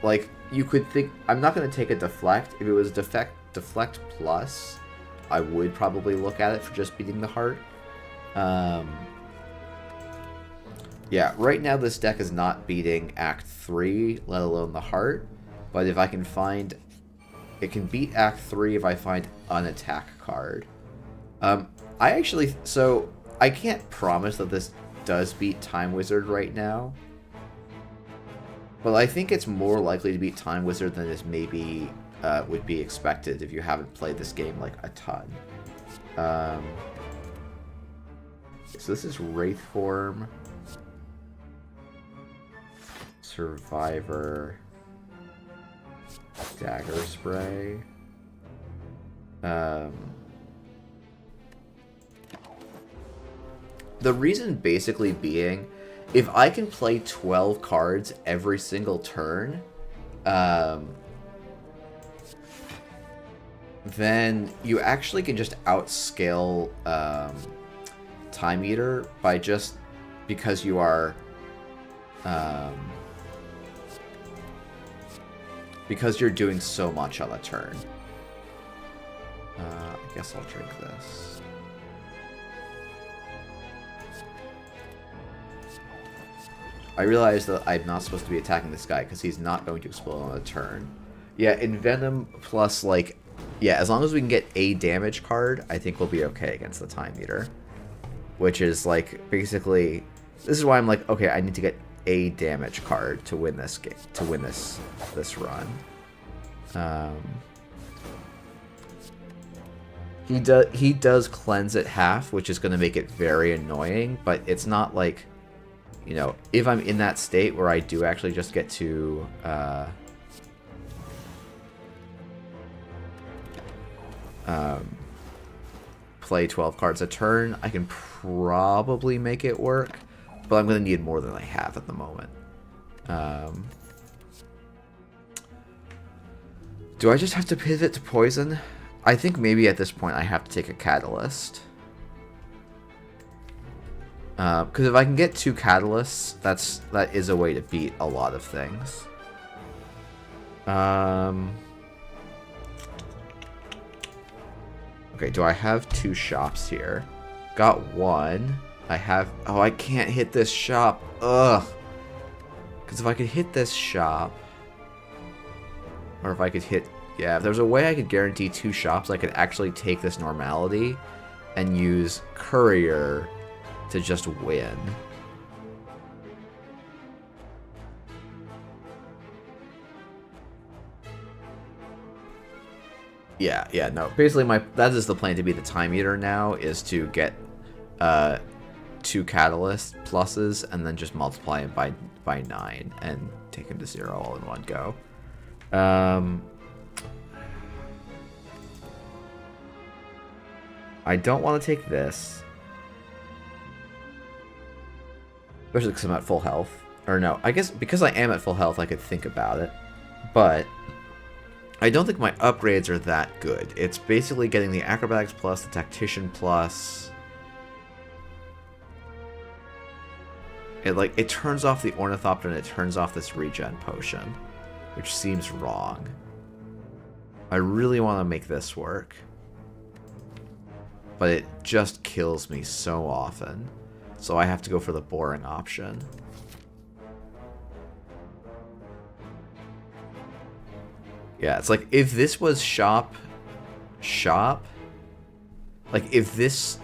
Like, you could think... I'm not going to take a deflect. If it was deflect plus, I would probably look at it for just beating the heart. Yeah, right now this deck is not beating Act 3, let alone the heart. But if I can find... It can beat Act 3 if I find an attack card. I actually... So, I can't promise that this does beat Time Wizard right now. But I think it's more likely to beat Time Wizard than is maybe would be expected if you haven't played this game like a ton. So this is Wraith Form. Survivor. Dagger Spray. The reason basically being, if I can play 12 cards every single turn, then you actually can just outscale Time Eater by just because you are because you're doing so much on a turn. I guess I'll drink this. I realize that I'm not supposed to be attacking this guy because he's not going to explode on a turn. Yeah, Envenom plus, like... Yeah, as long as we can get a damage card, I think we'll be okay against the Time Eater. Which is, like, basically... This is why I'm like, okay, I need to get a damage card to win this game, to win this run. He does cleanse at half, which is going to make it very annoying, but it's not like... You know, if I'm in that state where I do actually just get to play 12 cards a turn, I can probably make it work, but I'm going to need more than I have at the moment. Do I just have to pivot to poison? I think maybe at this point I have to take a catalyst. Because if I can get 2 catalysts, that is a way to beat a lot of things. Okay, do I have 2 shops here? Got 1. I have... Oh, I can't hit this shop. Ugh. Because if I could hit this shop... Or if I could hit... Yeah, if there's a way I could guarantee 2 shops, I could actually take this normality and use Courier to just win. Yeah, no. Basically, that is the plan to be the Time Eater now, is to get 2 Catalyst pluses and then just multiply it by 9 and take him to 0 all in one go. I don't want to take this. Especially because I'm at full health. Or no, I guess because I am at full health, I could think about it. But I don't think my upgrades are that good. It's basically getting the Acrobatics plus, the Tactician plus. It turns off the Ornithopter and it turns off this regen potion, which seems wrong. I really want to make this work, but it just kills me so often. So I have to go for the boring option. Yeah, it's like if this was shop, like if this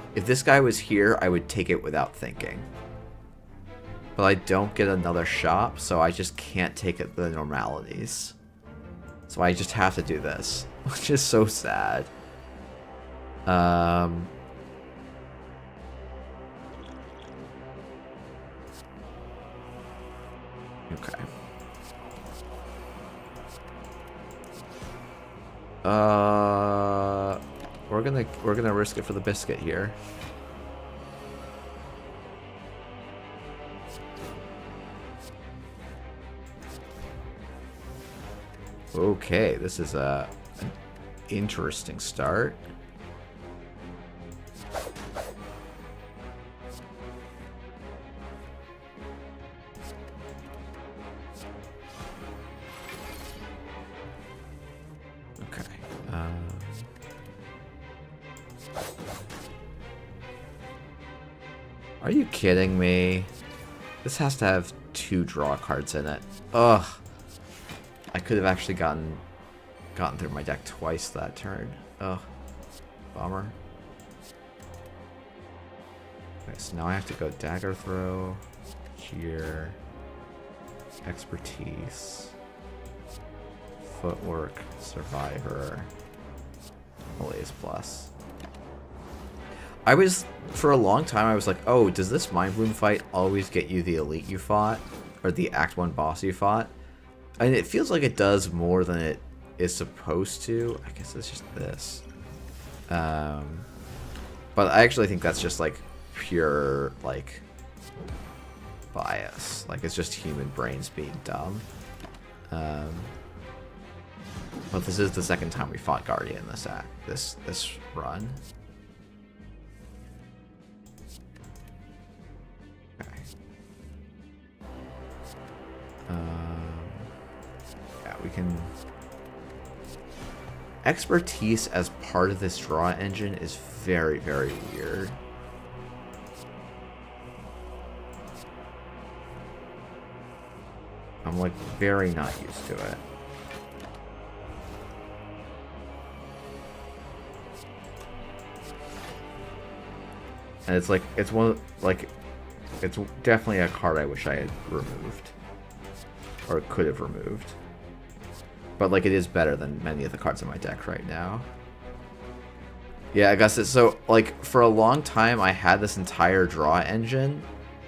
guy was here, I would take it without thinking. But I don't get another shop, so I just can't take it the normalities. So I just have to do this, which is so sad. Okay. We're gonna risk it for the biscuit here. Okay, this is an interesting start. Okay. Are you kidding me? This has to have 2 draw cards in it. Ugh. I could have actually gotten through my deck twice that turn. Ugh. Bummer. Okay, so now I have to go Dagger Throw, here, Expertise, Footwork, Survivor, Malaise Plus. For a long time, I was like, oh, does this Mind Bloom fight always get you the elite you fought? Or the Act 1 boss you fought? And it feels like it does more than it is supposed to. I guess it's just this. But I actually think that's just, like, pure, like, bias. Like, it's just human brains being dumb. But this is the second time we fought Guardian this run. Okay. Yeah, we can... Expertise as part of this draw engine is very, very weird. I'm, like, very not used to it. And it's like, it's one of, like, it's definitely a card I wish I had removed. Or could have removed. But, like, it is better than many of the cards in my deck right now. Yeah, I guess it's so, like, for a long time I had this entire draw engine.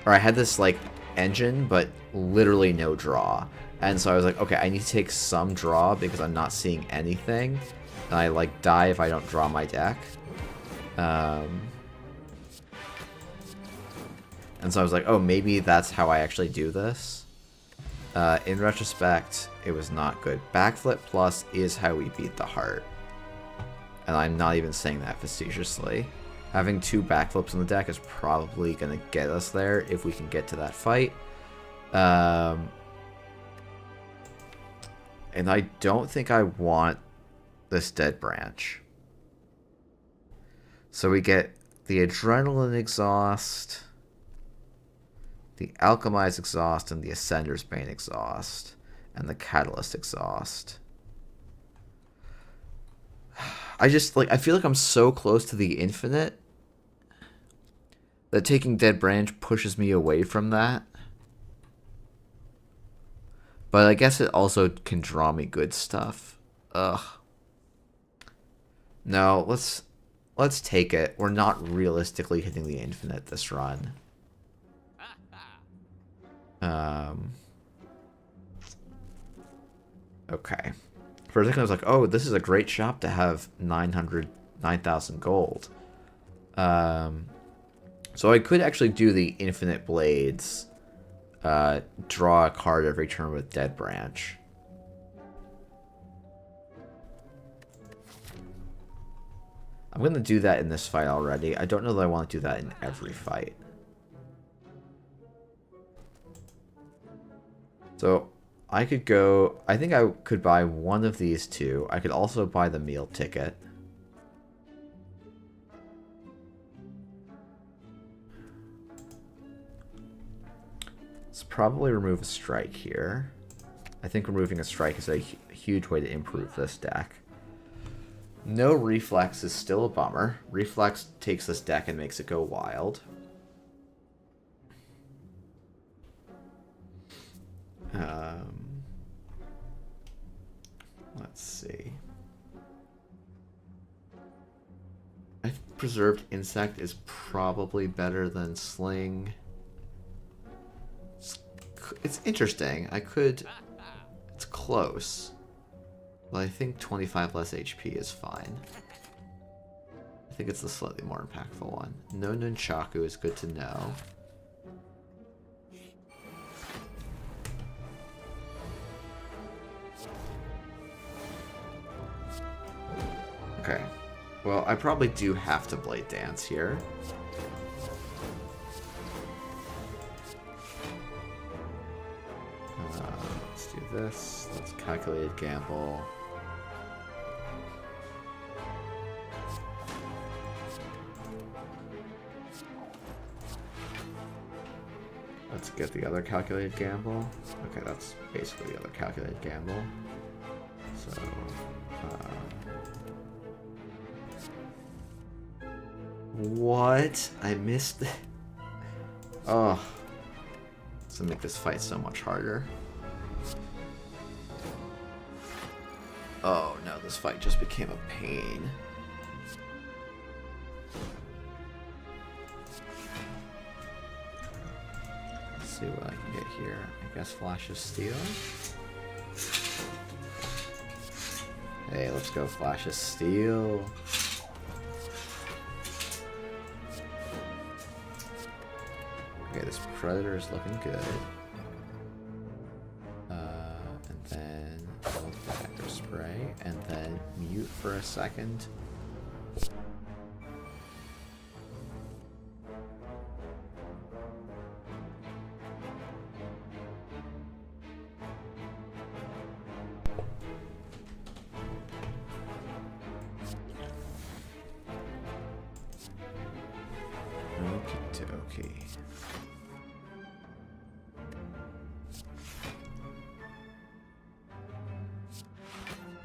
Or I had this, like, engine, but literally no draw. And so I was like, okay, I need to take some draw because I'm not seeing anything. And I, like, die if I don't draw my deck. And so I was like, oh, maybe that's how I actually do this. In retrospect, it was not good. Backflip plus is how we beat the heart. And I'm not even saying that facetiously. Having 2 backflips in the deck is probably going to get us there if we can get to that fight. And I don't think I want this Dead Branch. So we get the Adrenaline Exhaust, the Alchemized Exhaust, and the Ascender's Bane Exhaust, and the Catalyst Exhaust. I just, like, I feel like I'm so close to the infinite that taking Dead Branch pushes me away from that. But I guess it also can draw me good stuff. Ugh. No, let's take it. We're not realistically hitting the infinite this run. Okay. particularly I was like, oh, this is a great shop to have 9,000 gold. So I could actually do the infinite blades, draw a card every turn with Dead Branch. I'm going to do that in this fight already. I don't know that I want to do that in every fight. So I could go... I think I could buy one of these two. I could also buy the meal ticket. Let's probably remove a strike here. I think removing a strike is a huge way to improve this deck. No reflex is still a bummer. Reflex takes this deck and makes it go wild. Let's see. I think Preserved Insect is probably better than Sling. It's interesting. I could... It's close. But I think 25 less HP is fine. I think it's the slightly more impactful one. No Nunchaku is good to know. Okay. Well, I probably do have to Blade Dance here. Let's do this. Let's Calculated Gamble. Let's get the other Calculated Gamble. Okay, that's basically the other Calculated Gamble. So, what? I missed it. Oh. This will make this fight so much harder. Oh no, this fight just became a pain. Let's see what I can get here. I guess Flash of Steel. Hey, let's go Flash of Steel. Okay, this Predator is looking good. And then Dagger Spray, and then Mute for a second. Okey-dokey.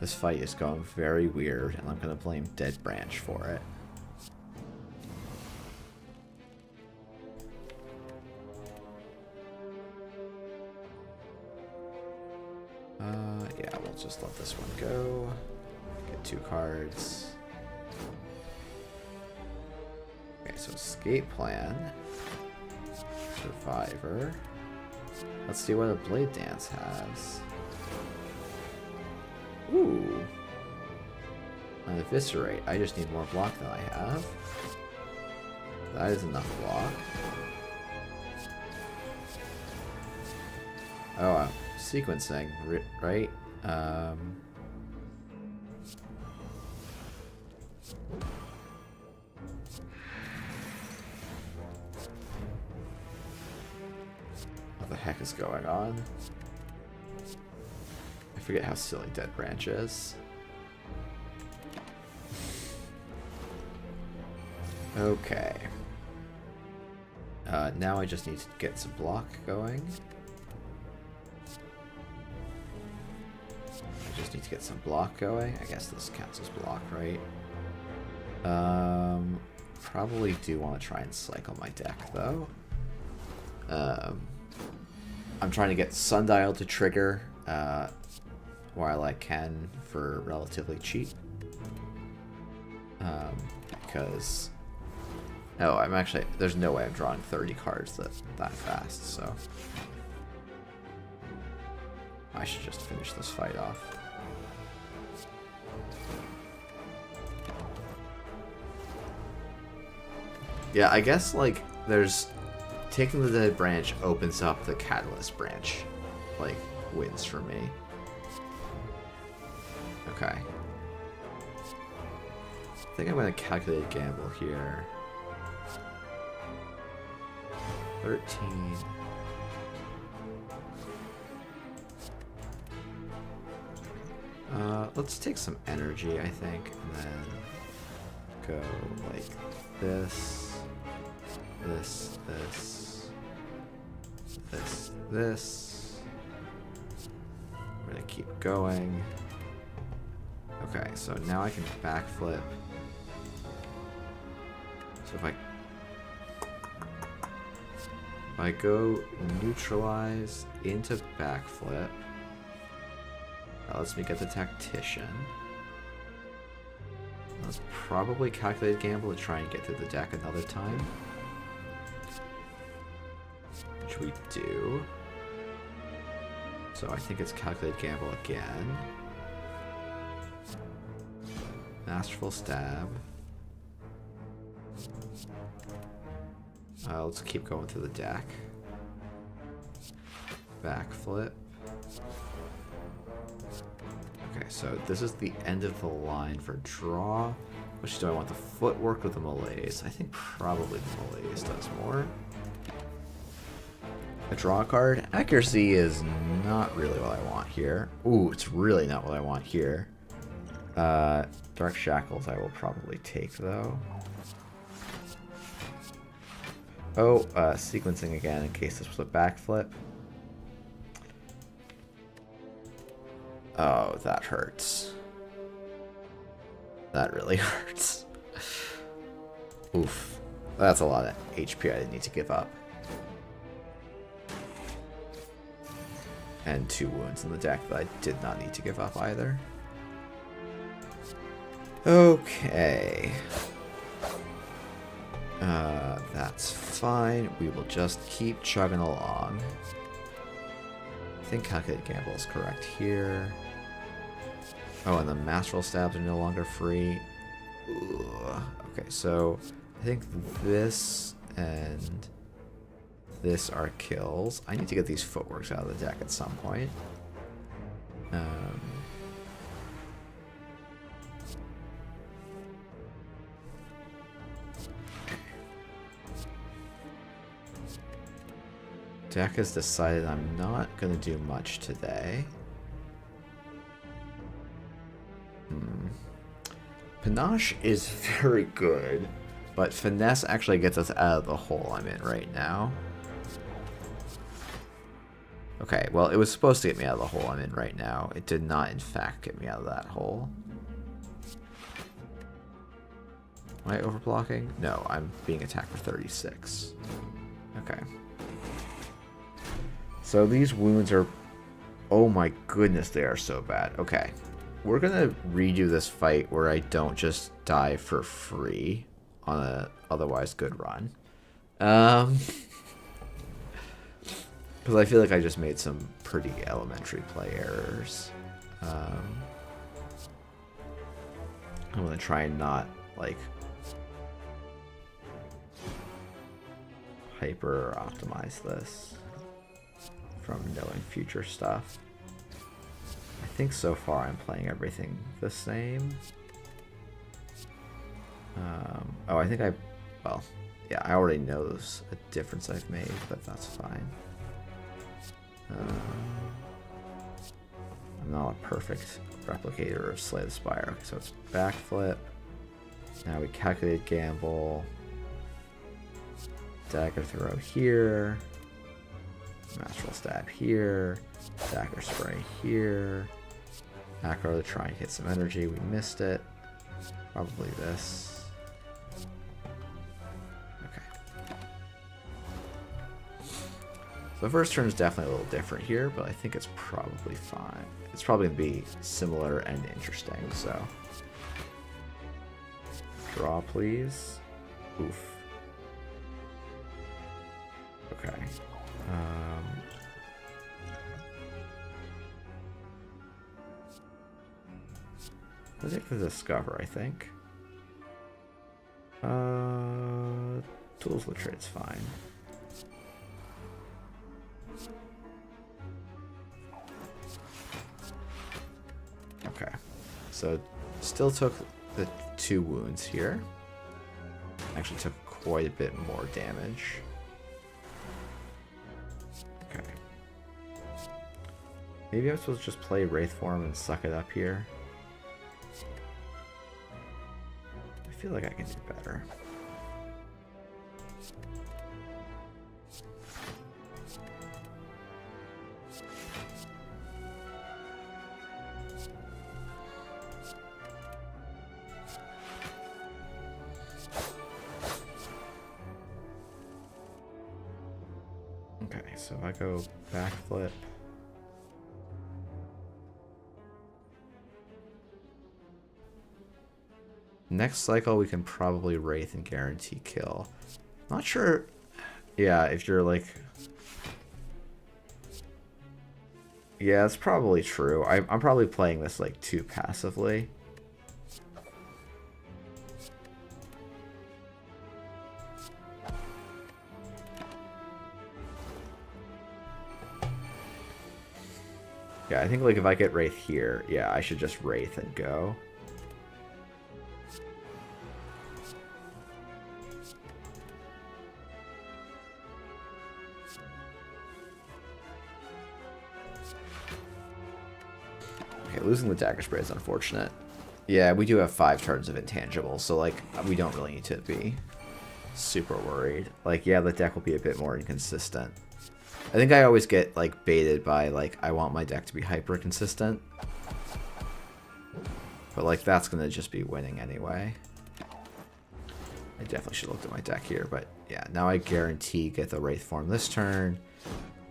This fight is going very weird, and I'm going to blame Dead Branch for it. Yeah, we'll just let this one go. Get 2 cards. Okay, so Escape Plan. Survivor. Let's see what a Blade Dance has. Ooh. An Eviscerate. I just need more block than I have. That is enough block. Oh, sequencing, right? What the heck is going on? I forget how silly Dead Branch is. Okay. Now I just need to get some block going. I just need to get some block going. I guess this counts as block, right? Probably do want to try and cycle my deck, though. I'm trying to get Sundial to trigger while I can for relatively cheap. Because... Oh, I'm actually... There's no way I'm drawing 30 cards that fast, so... I should just finish this fight off. Yeah, I guess, like, there's... Taking the Dead Branch opens up the Catalyst Branch. Like, wins for me. Okay. I think I'm going to calculate gamble here. 13. Let's take some energy, I think, and then go like this, this, this, this, this. We're gonna keep going. Okay, so now I can backflip. So if I go neutralize into backflip, that lets me get the Tactician. Let's probably calculate gamble to try and get through the deck another time, which we do. So I think it's calculate gamble again. Masterful Stab. Let's keep going through the deck. Backflip. Okay, so this is the end of the line for draw. Which do I want, the footwork or the malaise? I think probably the malaise does more. A draw card. Accuracy is not really what I want here. Ooh, it's really not what I want here. Dark Shackles I will probably take though. Oh, sequencing again in case this was a backflip. Oh, that hurts. That really hurts. Oof. That's a lot of HP I didn't need to give up. And 2 wounds in the deck that I did not need to give up either. Okay. That's fine. We will just keep chugging along. I think Calculate Gamble is correct here. Oh, and the Masterful Stabs are no longer free. Ugh. Okay, so I think this and this are kills. I need to get these footworks out of the deck at some point. Deck has decided I'm not going to do much today. Panache is very good, but Finesse actually gets us out of the hole I'm in right now. Okay, well, it was supposed to get me out of the hole I'm in right now. It did not, in fact, get me out of that hole. Am I overblocking? No, I'm being attacked for 36. Okay. So these wounds are... Oh my goodness, they are so bad. Okay. We're gonna redo this fight where I don't just die for free on a otherwise good run. Because I feel like I just made some pretty elementary play errors. I'm gonna try and not, like, hyper optimize this from knowing future stuff. I think so far I'm playing everything the same. Oh, I think well, yeah, I already know there's a difference I've made, but that's fine. I'm not a perfect replicator of Slay the Spire. Okay, so it's backflip. Now we calculate gamble. Dagger throw here. Masterful Stab here. Dagger spray here. Acro to try and hit some energy. We missed it. Probably this. Okay. So the first turn is definitely a little different here, but I think it's probably fine. It's probably going to be similar and interesting, so. Draw, please. Oof. Okay. I'll take the Discover, I think. Tools Latrade's fine. Okay. So still took the 2 wounds here. Actually took quite a bit more damage. Okay. Maybe I'm supposed to just play Wraith Form and suck it up here. I feel like I can do better. Okay, so if I go backflip. Next cycle we can probably Wraith and guarantee kill. Not sure, yeah, if you're like... Yeah, it's probably true. I'm probably playing this like too passively. Yeah, I think like if I get Wraith here, yeah, I should just Wraith and go. Okay, losing the Dagger Spray is unfortunate. Yeah, we do have 5 turns of intangible, so like we don't really need to be super worried. Like, yeah, the deck will be a bit more inconsistent. I think I always get like baited by like I want my deck to be hyper consistent, but like that's gonna just be winning anyway. I definitely should have looked at my deck here, but yeah, now I guarantee get the Wraith Form this turn,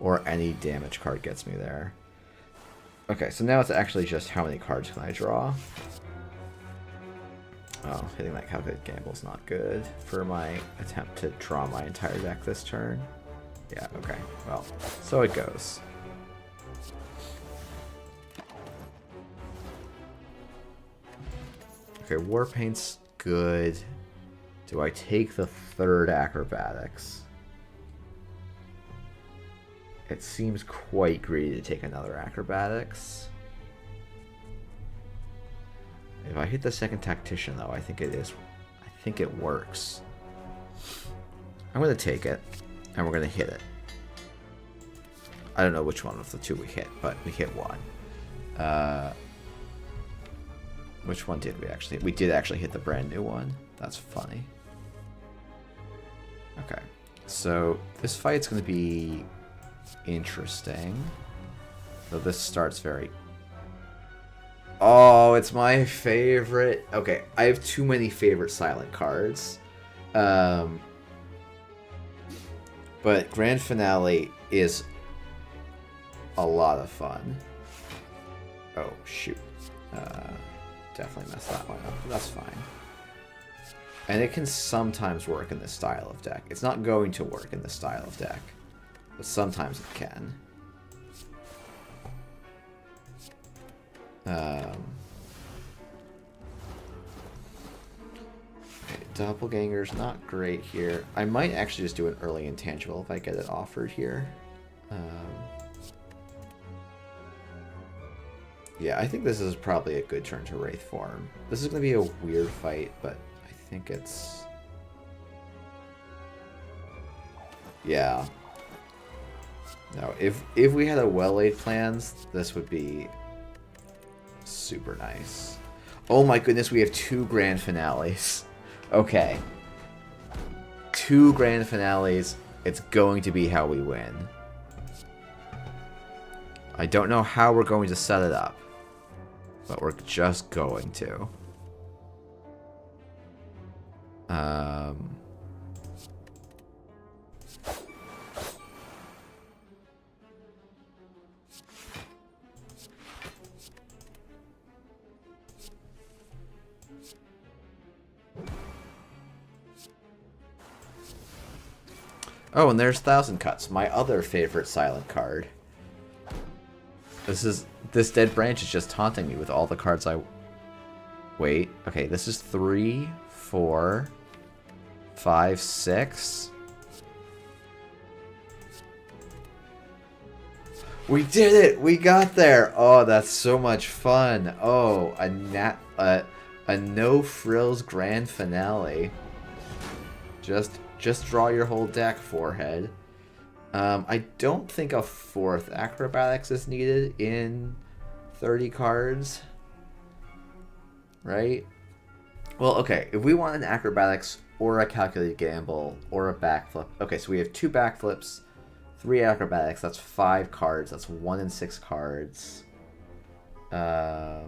or any damage card gets me there. Okay, so now it's actually just how many cards can I draw. Oh, hitting that Calculated Gamble is not good for my attempt to draw my entire deck this turn. Yeah, okay. Well, so it goes. Okay, Warpaint's good. Do I take the 3rd Acrobatics? It seems quite greedy to take another Acrobatics. If I hit the 2nd Tactician, though, I think it works. I'm going to take it. And we're going to hit it. I don't know which one of the 2 we hit, but we hit one. Which one did we actually hit? We did actually hit the brand new one. That's funny. Okay. So this fight's going to be interesting. So this starts very... Oh, it's my favorite. Okay, I have too many favorite silent cards. But Grand Finale is a lot of fun. Oh, shoot. Definitely messed that one up, but that's fine. And it can sometimes work in this style of deck. It's not going to work in this style of deck, but sometimes it can. Doppelganger's not great here. I might actually just do an early intangible if I get it offered here. Yeah, I think this is probably a good turn to Wraith Form. This is going to be a weird fight, but I think it's... Yeah. No, if we had a well-laid plans, this would be super nice. Oh my goodness, we have 2 Grand Finales. Okay. 2 Grand Finales. It's going to be how we win. I don't know how we're going to set it up, but we're just going to. Oh, and there's Thousand Cuts, my other favorite silent card. This Dead Branch is just taunting me with all the cards I... Wait, okay, this is 3, 4, 5, 6. We did it! We got there! Oh, that's so much fun. Oh, a no frills grand finale. Just draw your whole deck, forehead. I don't think a 4th acrobatics is needed in 30 cards. Right? Well, okay, if we want an acrobatics or a calculated gamble or a backflip. Okay, so we have 2 backflips, 3 acrobatics, that's 5 cards, that's 1 in 6 cards. I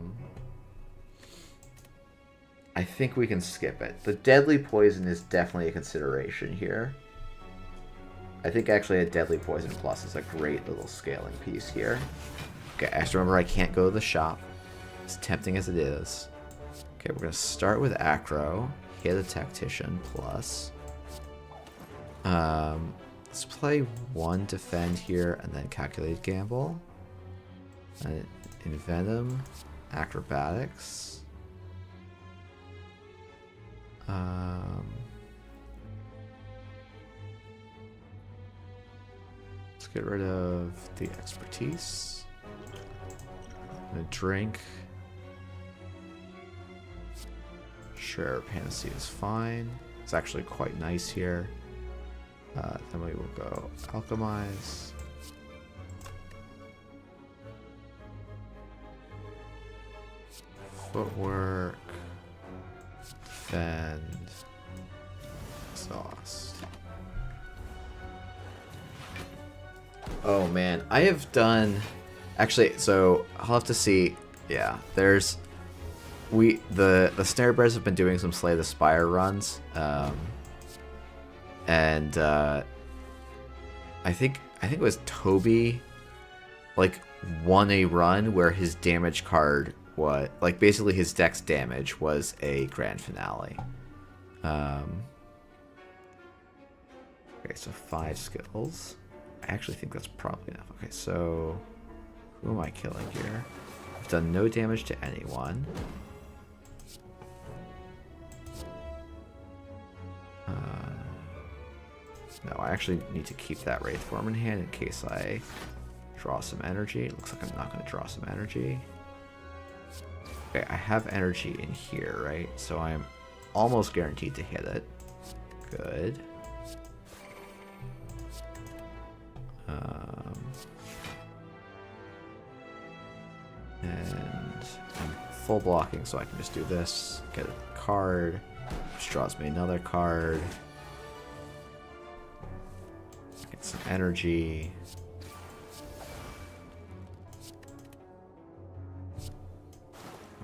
think we can skip it. The deadly poison is definitely a consideration here. I think actually a deadly poison plus is a great little scaling piece here. Okay, I have to remember I can't go to the shop, as tempting as it is. Okay, we're going to start with Acro, hit a Tactician plus. Let's play 1 defend here and then calculated gamble. And in Venom, acrobatics. Let's get rid of the expertise. I'm gonna drink. Sure, Panacea is fine. It's actually quite nice here. Then we will go Alchemize. Footwork. Defend. Exhaust. Oh man, I have done... Actually, so I'll have to see... Yeah, there's... The Snare Bears have been doing some Slay the Spire runs, and I think it was Toby, like, won a run where his damage card was like basically his deck's damage was a grand finale. Okay, so 5 skills. I actually think that's probably enough. Okay, so who am I killing here? I've done no damage to anyone. No, I actually need to keep that Wraith Form in hand in case I draw some energy. It looks like I'm not going to draw some energy. Okay, I have energy in here, right? So I'm almost guaranteed to hit it. Good. And I'm full blocking, so I can just do this. Get a card, which draws me another card. Get some energy.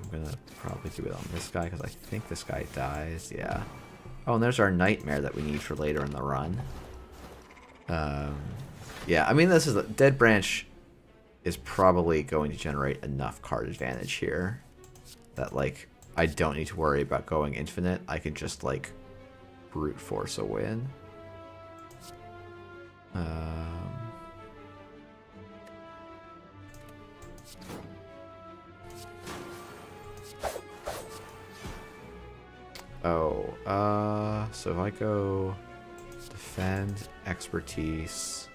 I'm gonna probably do it on this guy because I think this guy dies. Yeah. Oh, and there's our nightmare that we need for later in the run. Yeah, I mean, this is Dead Branch is probably going to generate enough card advantage here that, like, I don't need to worry about going infinite. I can just, like, brute force a win. So if I go defend, expertise,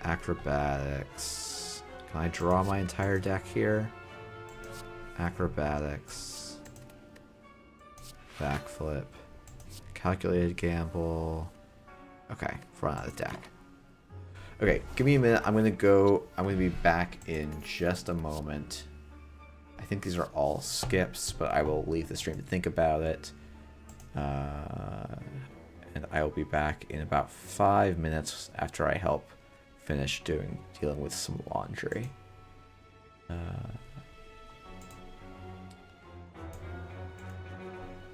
acrobatics, can I draw my entire deck here? Acrobatics, backflip, calculated gamble. Okay, run out of deck. Okay, give me a minute. I'm gonna be back in just a moment. I think these are all skips, but I will leave the stream to think about it. And I will be back in about 5 minutes after I help finish dealing with some laundry.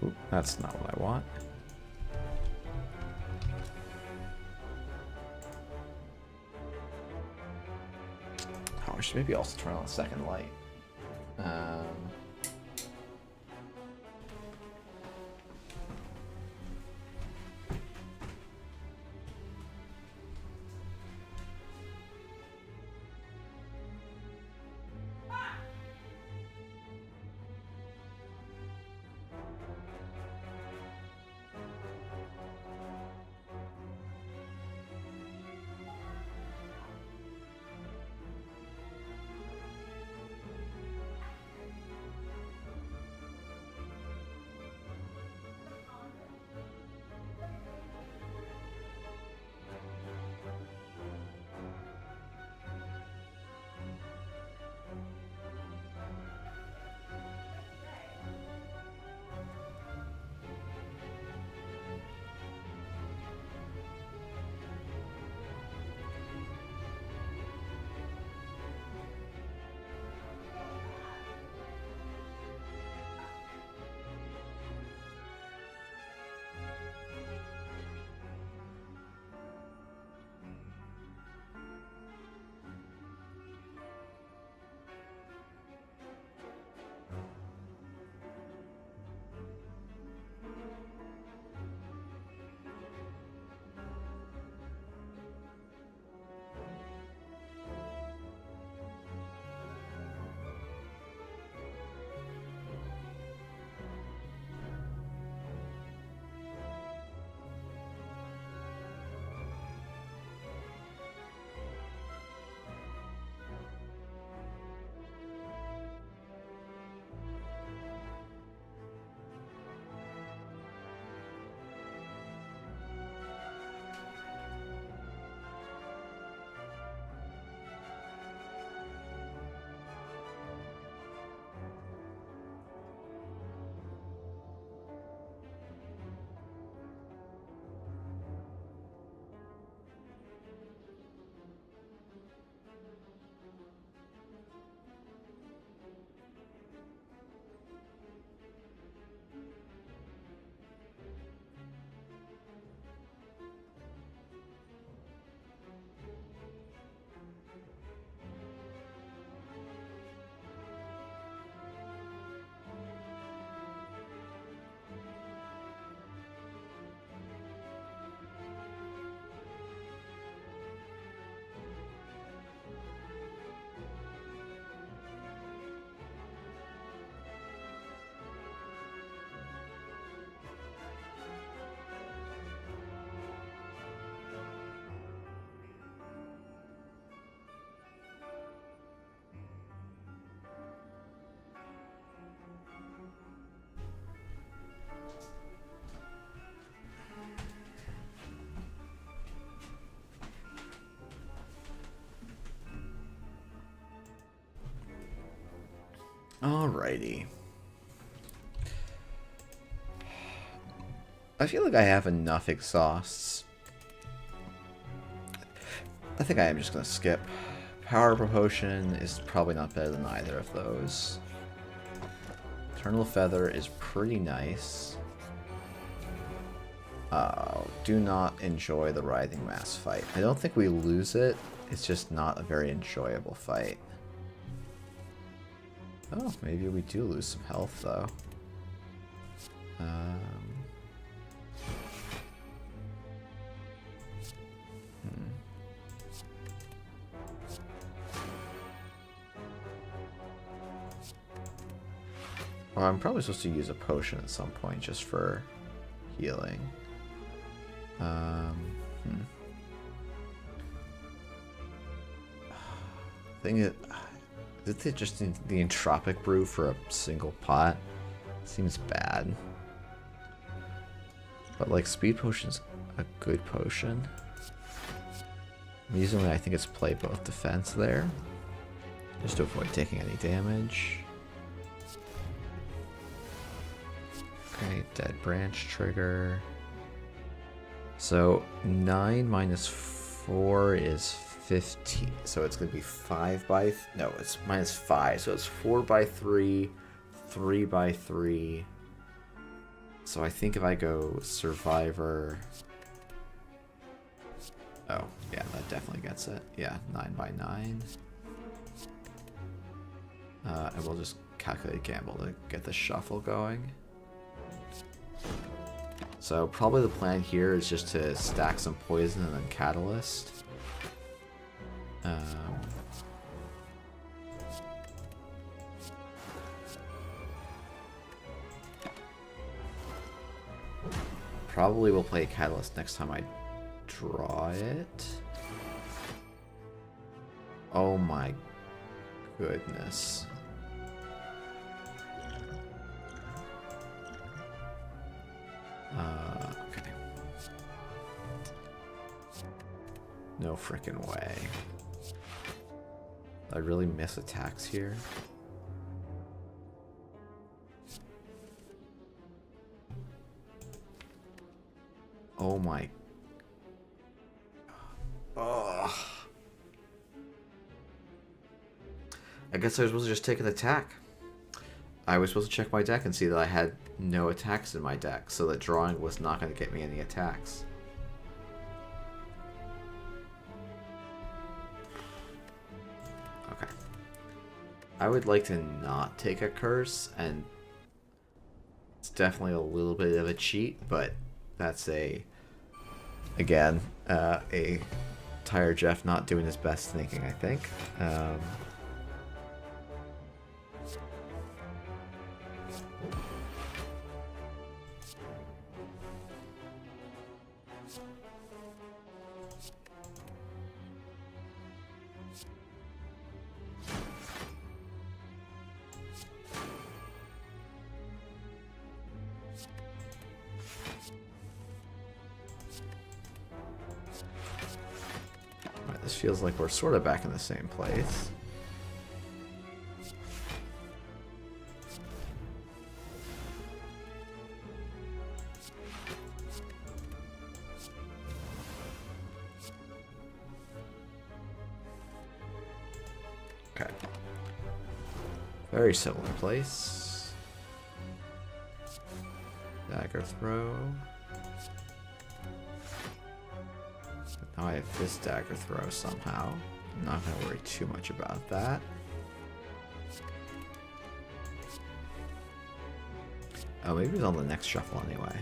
Ooh, that's not what I want. Oh, I should maybe also turn on the second light. Alrighty. I feel like I have enough exhausts. I think I am just going to skip. Power Potion is probably not better than either of those. Eternal Feather is pretty nice. Do not enjoy the Writhing Mass fight. I don't think we lose it. It's just not a very enjoyable fight. Oh, maybe we do lose some health, though. Well, I'm probably supposed to use a potion at some point just for healing. Thing is it just the entropic brew for a single pot? Seems bad. But like speed potion's a good potion. Usually I think it's play both defense there. Just to avoid taking any damage. Okay, dead branch trigger. So 9 minus 4 is 15. So it's going to be 5 by... no, it's minus 5. So it's 4 by 3, 3 by 3. So I think if I go Survivor... oh, yeah, that definitely gets it. Yeah, 9 by 9. And we'll just calculate gamble to get the shuffle going. So probably the plan here is just to stack some poison and then catalyst. Probably will play catalyst next time I draw it. Oh my goodness. Okay. No frickin' way. I really miss attacks here. Oh my. Ugh. I guess I was supposed to just take an attack. I was supposed to check my deck and see that I had no attacks in my deck, so that drawing was not going to get me any attacks. Okay. I would like to not take a curse, and it's definitely a little bit of a cheat, but that's again, a tired Jeff not doing his best thinking, I think. This feels like we're sort of back in the same place. Okay. Very similar place. Dagger throw. Now I have this dagger throw somehow. I'm not going to worry too much about that. Oh, maybe it's on the next shuffle anyway.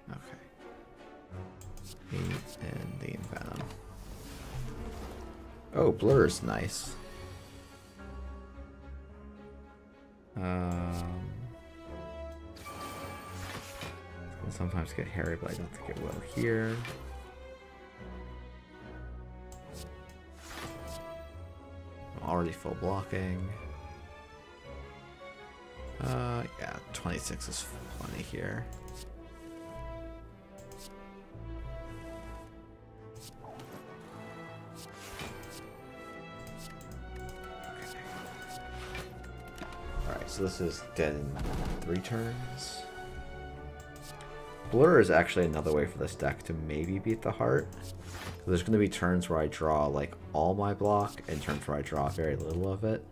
Okay. 8 and the Envenom. Oh, Blur is nice. Can sometimes get hairy, but I don't think it will here. I'm already full blocking. Yeah, 26 is plenty here. Alright, so this is dead in 3 turns. Blur is actually another way for this deck to maybe beat the heart. There's going to be turns where I draw like all my block and turns where I draw very little of it.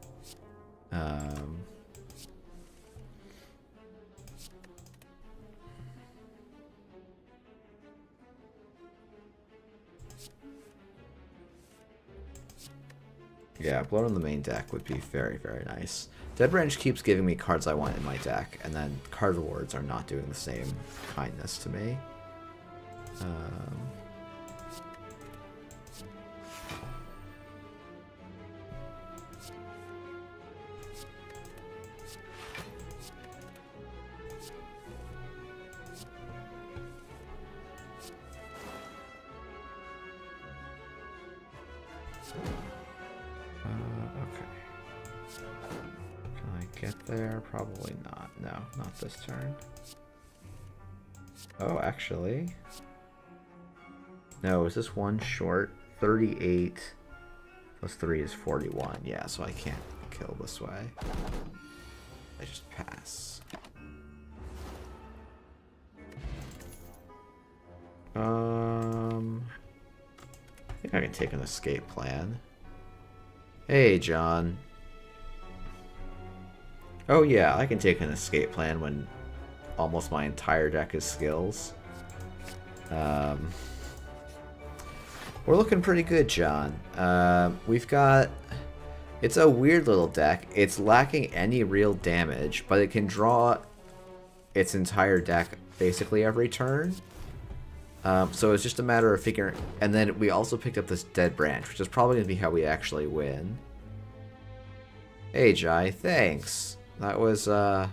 Yeah, Blur on the main deck would be very, very nice. Dead Branch keeps giving me cards I want in my deck, and then card rewards are not doing the same kindness to me. There? Probably not. No, not this turn. Oh, actually. No, is this one short? 38 plus 3 is 41. Yeah, so I can't kill this way. I just pass. I think I can take an escape plan. Hey, John. Oh yeah, I can take an escape plan when almost my entire deck is skills. We're looking pretty good, John. We've got... It's a weird little deck. It's lacking any real damage, but it can draw its entire deck basically every turn. So it's just a matter of figuring... And then we also picked up this Dead Branch, which is probably going to be how we actually win. Hey, Jai, thanks. That was a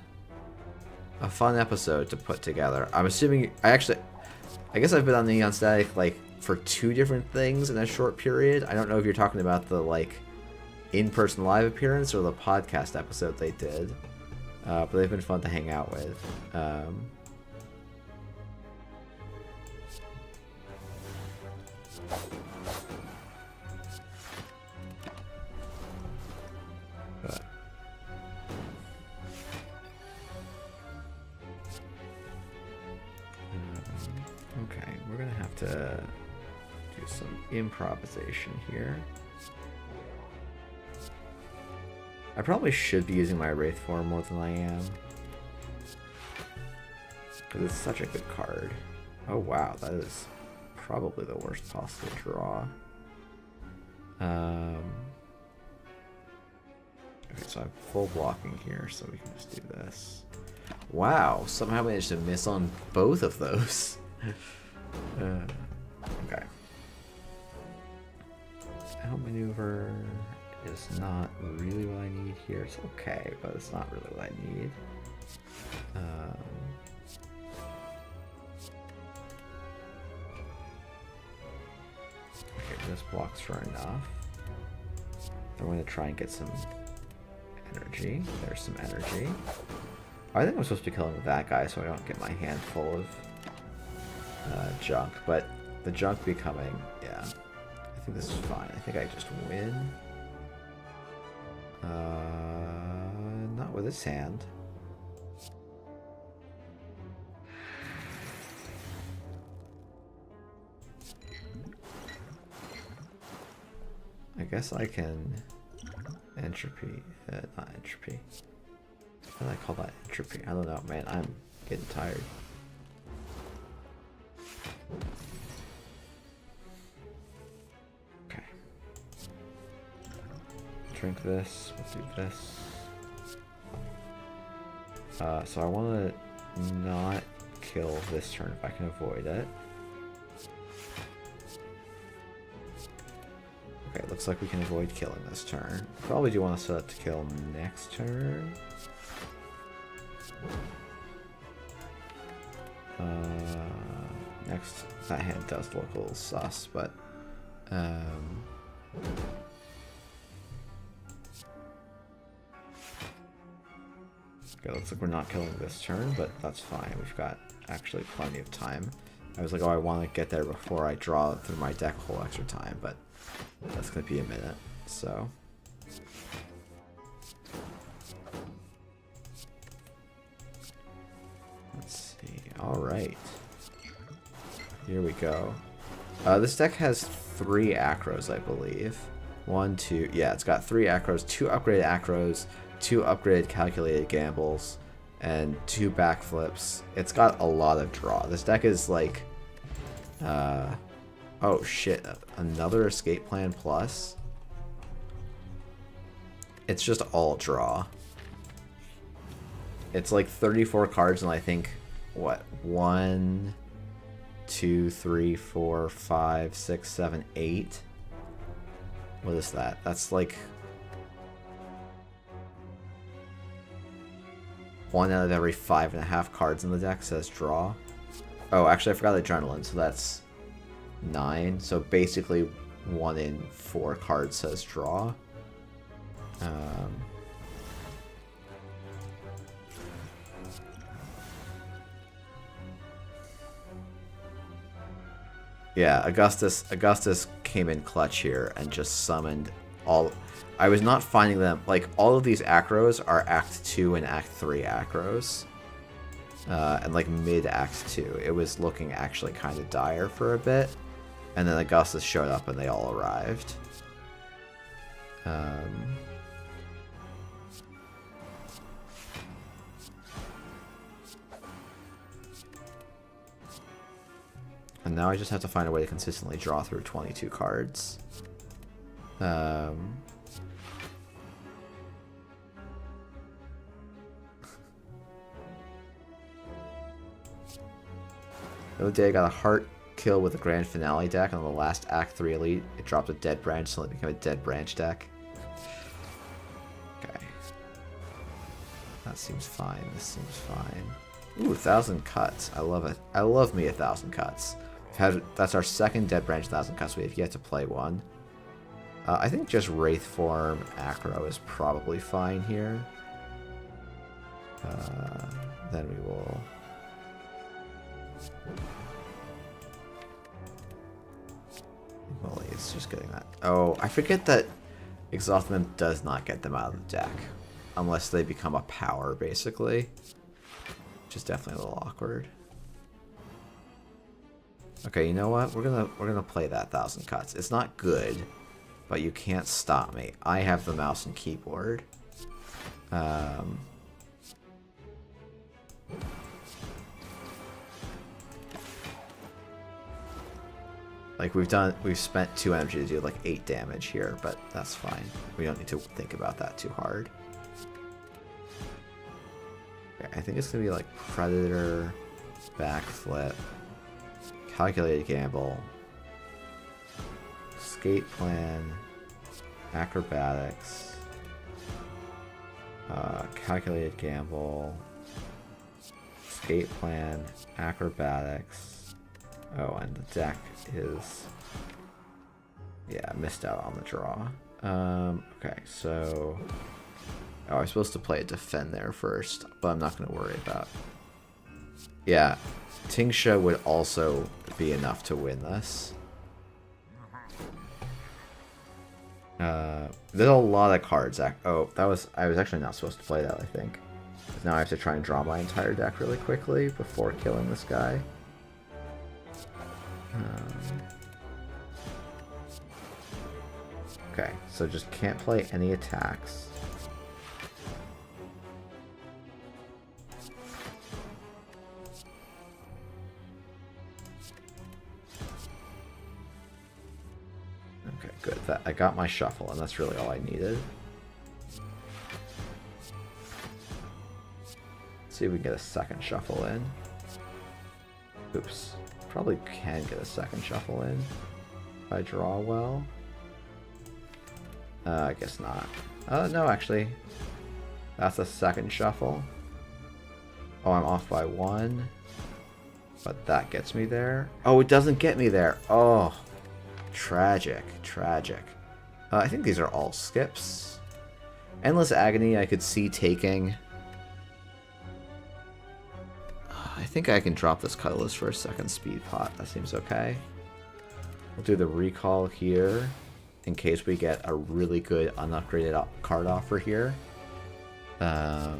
fun episode to put together. I'm assuming... I guess I've been on Neon Static, like, for 2 different things in a short period. I don't know if you're talking about the, like, in-person live appearance or the podcast episode they did. But they've been fun to hang out with. Okay, we're gonna have to do some improvisation here. I probably should be using my Wraith form more than I am, because it's such a good card. Oh wow, that is probably the worst possible draw. Okay, so I'm full blocking here, so we can just do this. Wow, somehow managed to miss on both of those. Okay. Outmaneuver is not really what I need here. It's okay, but it's not really what I need. Okay, this blocks for enough. I'm going to try and get some energy. There's some energy. I think I'm supposed to be killing that guy so I don't get my hand full of junk, but the junk becoming, yeah, I think this is fine. I think I just win. Not with this hand. I guess I can entropy, not entropy. What do I call that? Entropy. I don't know, man. I'm getting tired. Okay. Drink this. We'll do this. So I want to not kill this turn if I can avoid it. Okay, looks like we can avoid killing this turn. Probably do want to set up to kill next turn. Next, that hand does look a little sus, but Okay, looks like we're not killing this turn, but that's fine. We've got actually plenty of time. I was like, oh, I want to get there before I draw through my deck a whole extra time, but that's going to be a minute, so... Let's see. Alright. Here we go. This deck has 3 acros, I believe. 1, 2... Yeah, it's got 3 acros, 2 upgraded acros, 2 upgraded calculated gambles, and 2 backflips. It's got a lot of draw. This deck is like... oh shit, another escape plan plus? It's just all draw. It's like 34 cards and I think, what, 1, 2, 3, 4, 5, 6, 7, 8? What is that? That's like... 1 out of every 5.5 cards in the deck says draw. Oh, actually I forgot Adrenaline, so that's 9. So basically 1 in 4 cards says draw. Yeah, Augustus came in clutch here and just summoned all... I was not finding them... Like, all of these acros are Act 2 and Act 3 acros. And, like, mid-Act 2. It was looking actually kind of dire for a bit. And then Augustus showed up and they all arrived. And now I just have to find a way to consistently draw through 22 cards. The other day I got a heart kill with a grand finale deck, and on the last Act 3 elite, it dropped a dead branch, so it became a dead branch deck. Okay. That seems fine. This seems fine. Ooh, 1,000 cuts. I love it. I love me 1,000 cuts. That's our second dead branch 1,000 cuts. We have yet to play one. I think just Wraith Form Acro is probably fine here. Then we will... Well, it's just getting that. Oh, I forget that Exhaustion does not get them out of the deck. Unless they become a power, basically. Which is definitely a little awkward. Okay, you know what? We're gonna play that 1,000 cuts. It's not good, but you can't stop me. I have the mouse and keyboard. Like we've spent 2 energy to do like 8 damage here, but that's fine. We don't need to think about that too hard. Okay, I think it's gonna be like Predator, Backflip, Calculated Gamble, Escape Plan, Acrobatics, Calculated Gamble, Escape Plan, Acrobatics. Oh, and the deck is... Yeah, missed out on the draw. Okay, so... Oh, I was supposed to play a Defend there first, but I'm not going to worry about... Yeah, Tingsha would also be enough to win this. There's a lot of cards. Oh, I was actually not supposed to play that, I think. Now I have to try and draw my entire deck really quickly before killing this guy. Okay, so just can't play any attacks. Okay, good. I got my shuffle, and that's really all I needed. Let's see if we can get a second shuffle in. Oops. Probably can get a second shuffle in if I draw well. I guess not. No, actually. That's a second shuffle. Oh, I'm off by 1. But that gets me there. Oh, it doesn't get me there. Oh, tragic, tragic. I think these are all skips. Endless Agony I could see taking. I think I can drop this Catalyst for a second speed pot. That seems okay. We'll do the recall here in case we get a really good unupgraded card offer here. Yeah,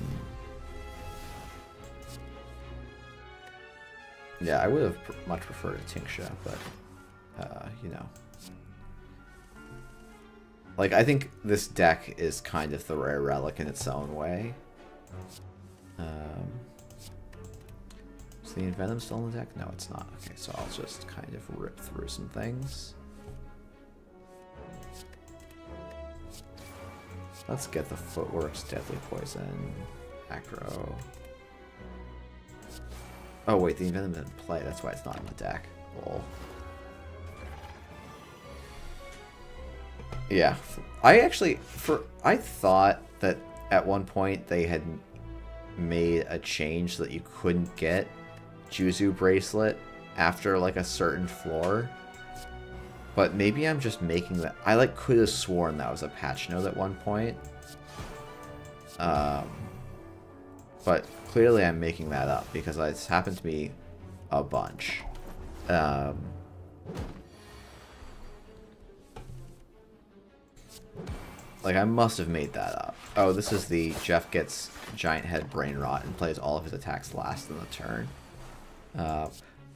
I would have much preferred a Tingsha, but, you know. Like, I think this deck is kind of the rare relic in its own way. Is the Envenom still in the deck? No, it's not. Okay, so I'll just kind of rip through some things. Let's get the Footworks, Deadly Poison, Acro. Oh wait, the Envenom didn't play, that's why it's not in the deck. Lol. Yeah, I thought that at one point they had made a change so that you couldn't get Juzu Bracelet after like a certain floor. But maybe I'm just making that. I like could have sworn that was a patch note at one point. But clearly I'm making that up because it's happened to me a bunch. Like, I must have made that up. Oh, this is the Jeff gets Giant Head Brain Rot and plays all of his attacks last in the turn.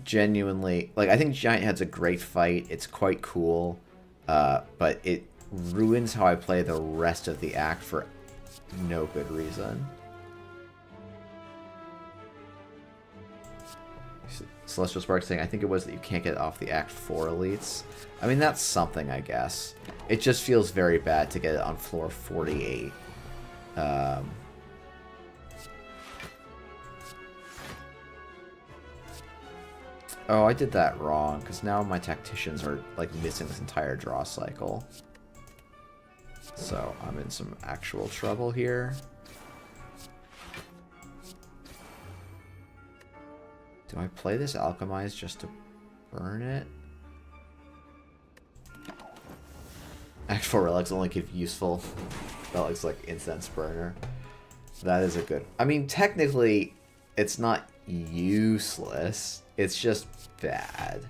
Genuinely, like, I think Giant Head's a great fight. It's quite cool. But it ruins how I play the rest of the act for no good reason. Celestial Spark saying, I think it was that you can't get off the Act 4 elites. I mean, that's something, I guess. It just feels very bad to get it on floor 48. Oh, I did that wrong, because now my tacticians are, like, missing this entire draw cycle. So, I'm in some actual trouble here. Do I play this Alchemize just to burn it? Act 4 relics only give useful relics like Incense Burner. That is a good... I mean, technically, it's not useless. It's just bad.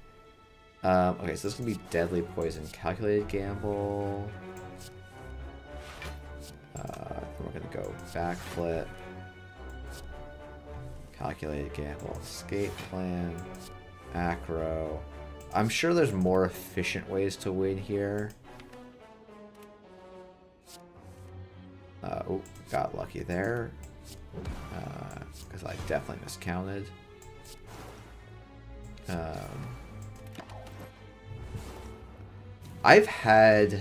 Okay, so this is going to be Deadly Poison. Calculated Gamble. We're going to go Backflip. Calculated Gamble. Escape Plan. Acro. I'm sure there's more efficient ways to win here. Oh, got lucky there. Because I definitely miscounted. I've had...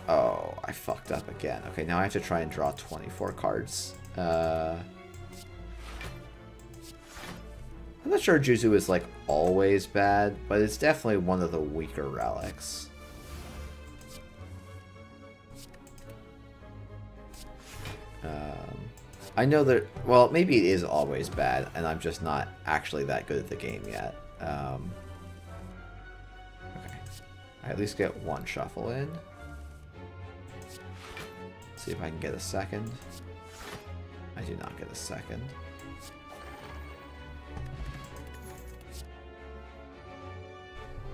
Oh, I fucked up again. Okay, now I have to try and draw 24 cards. I'm not sure Juzu is, like, always bad, but it's definitely one of the weaker relics. I know that, well, maybe it is always bad, and I'm just not actually that good at the game yet. Okay. I at least get one shuffle in. See if I can get a second. I do not get a second.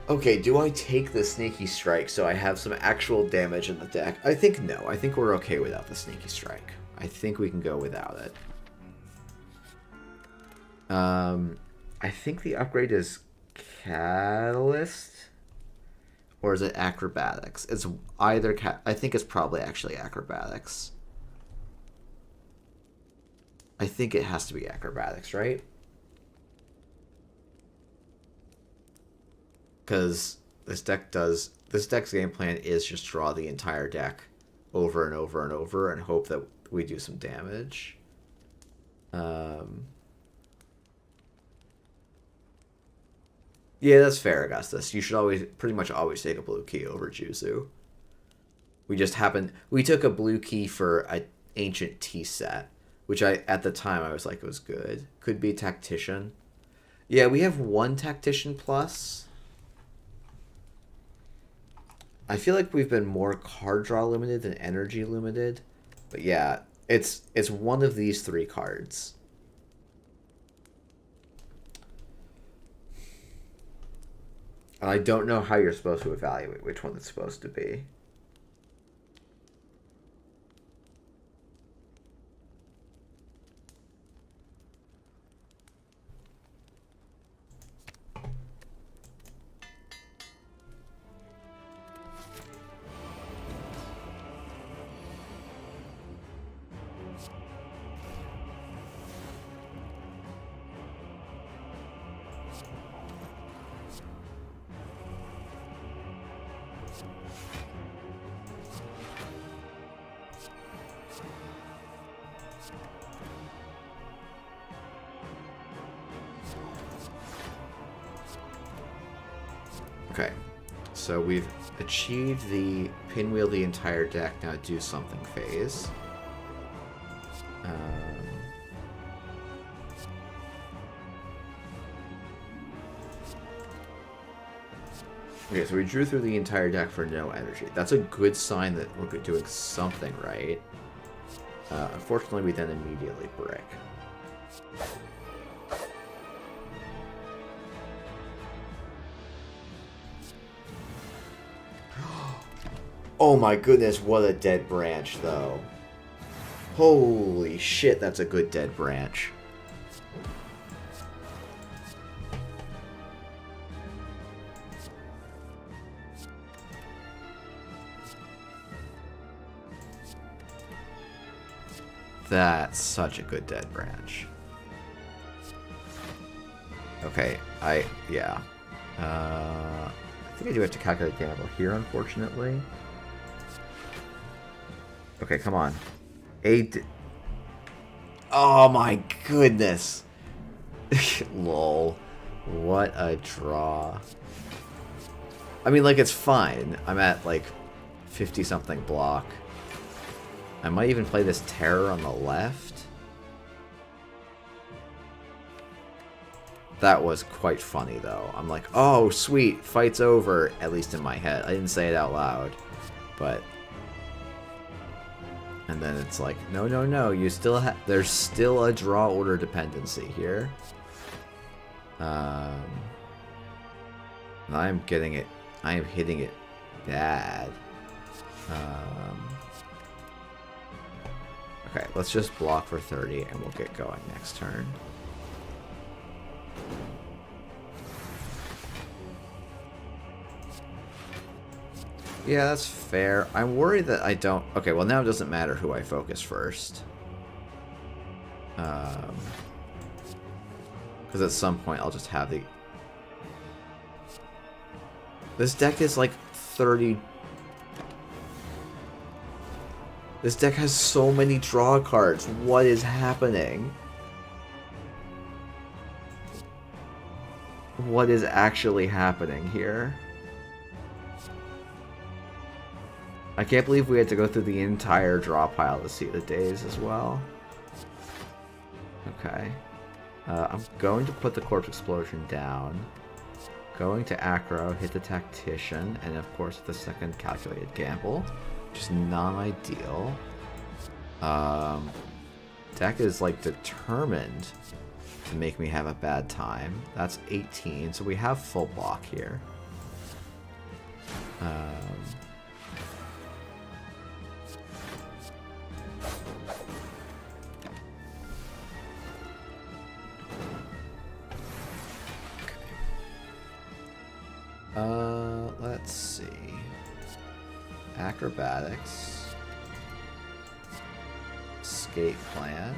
Okay, do I take the Sneaky Strike so I have some actual damage in the deck? I think no. I think we're okay without the Sneaky Strike. I think we can go without it. I think the upgrade is Catalyst, or is it Acrobatics? It's either. I think it's probably actually Acrobatics. I think it has to be Acrobatics, right? Because this deck's game plan is just draw the entire deck over and over and over and hope that we do some damage. Yeah, that's fair, Augustus. You should pretty much always take a blue key over Juzu. We took a blue key for an Ancient Tea set, which at the time I was like, it was good. Could be Tactician. Yeah, we have one Tactician plus. I feel like we've been more card draw limited than energy limited. But yeah, it's one of these three cards. And I don't know how you're supposed to evaluate which one it's supposed to be. Okay, so we've achieved the pinwheel the entire deck, now do something phase. Okay, so we drew through the entire deck for no energy. That's a good sign that we're doing something right. Unfortunately, we then immediately brick. Oh my goodness, what a dead branch, though. Holy shit, that's a good dead branch. That's such a good dead branch. Okay, yeah. I think I do have to calculate gamble here, unfortunately. Okay, come on. Oh my goodness. Lol. What a draw. I mean, like, it's fine. I'm at, like, 50-something block. I might even play this terror on the left. That was quite funny, though. I'm like, oh, sweet, fight's over, at least in my head. I didn't say it out loud, but... And then it's like, no, no, no, you still have... There's still a draw order dependency here. And I'm getting it... I am hitting it bad. Okay, let's just block for 30 and we'll get going next turn. Yeah, that's fair. I'm worried that I don't... Okay, well now it doesn't matter who I focus first. Because at some point I'll just have the... This deck is like 30... This deck has so many draw cards. What is happening? What is actually happening here? I can't believe we had to go through the entire draw pile to see the days as well. Okay. I'm going to put the Corpse Explosion down. Going to Acro, hit the Tactician, and of course the second Calculated Gamble, which is non-ideal. Deck is like determined to make me have a bad time. That's 18, so we have full block here. Let's see. Acrobatics. Escape Plan.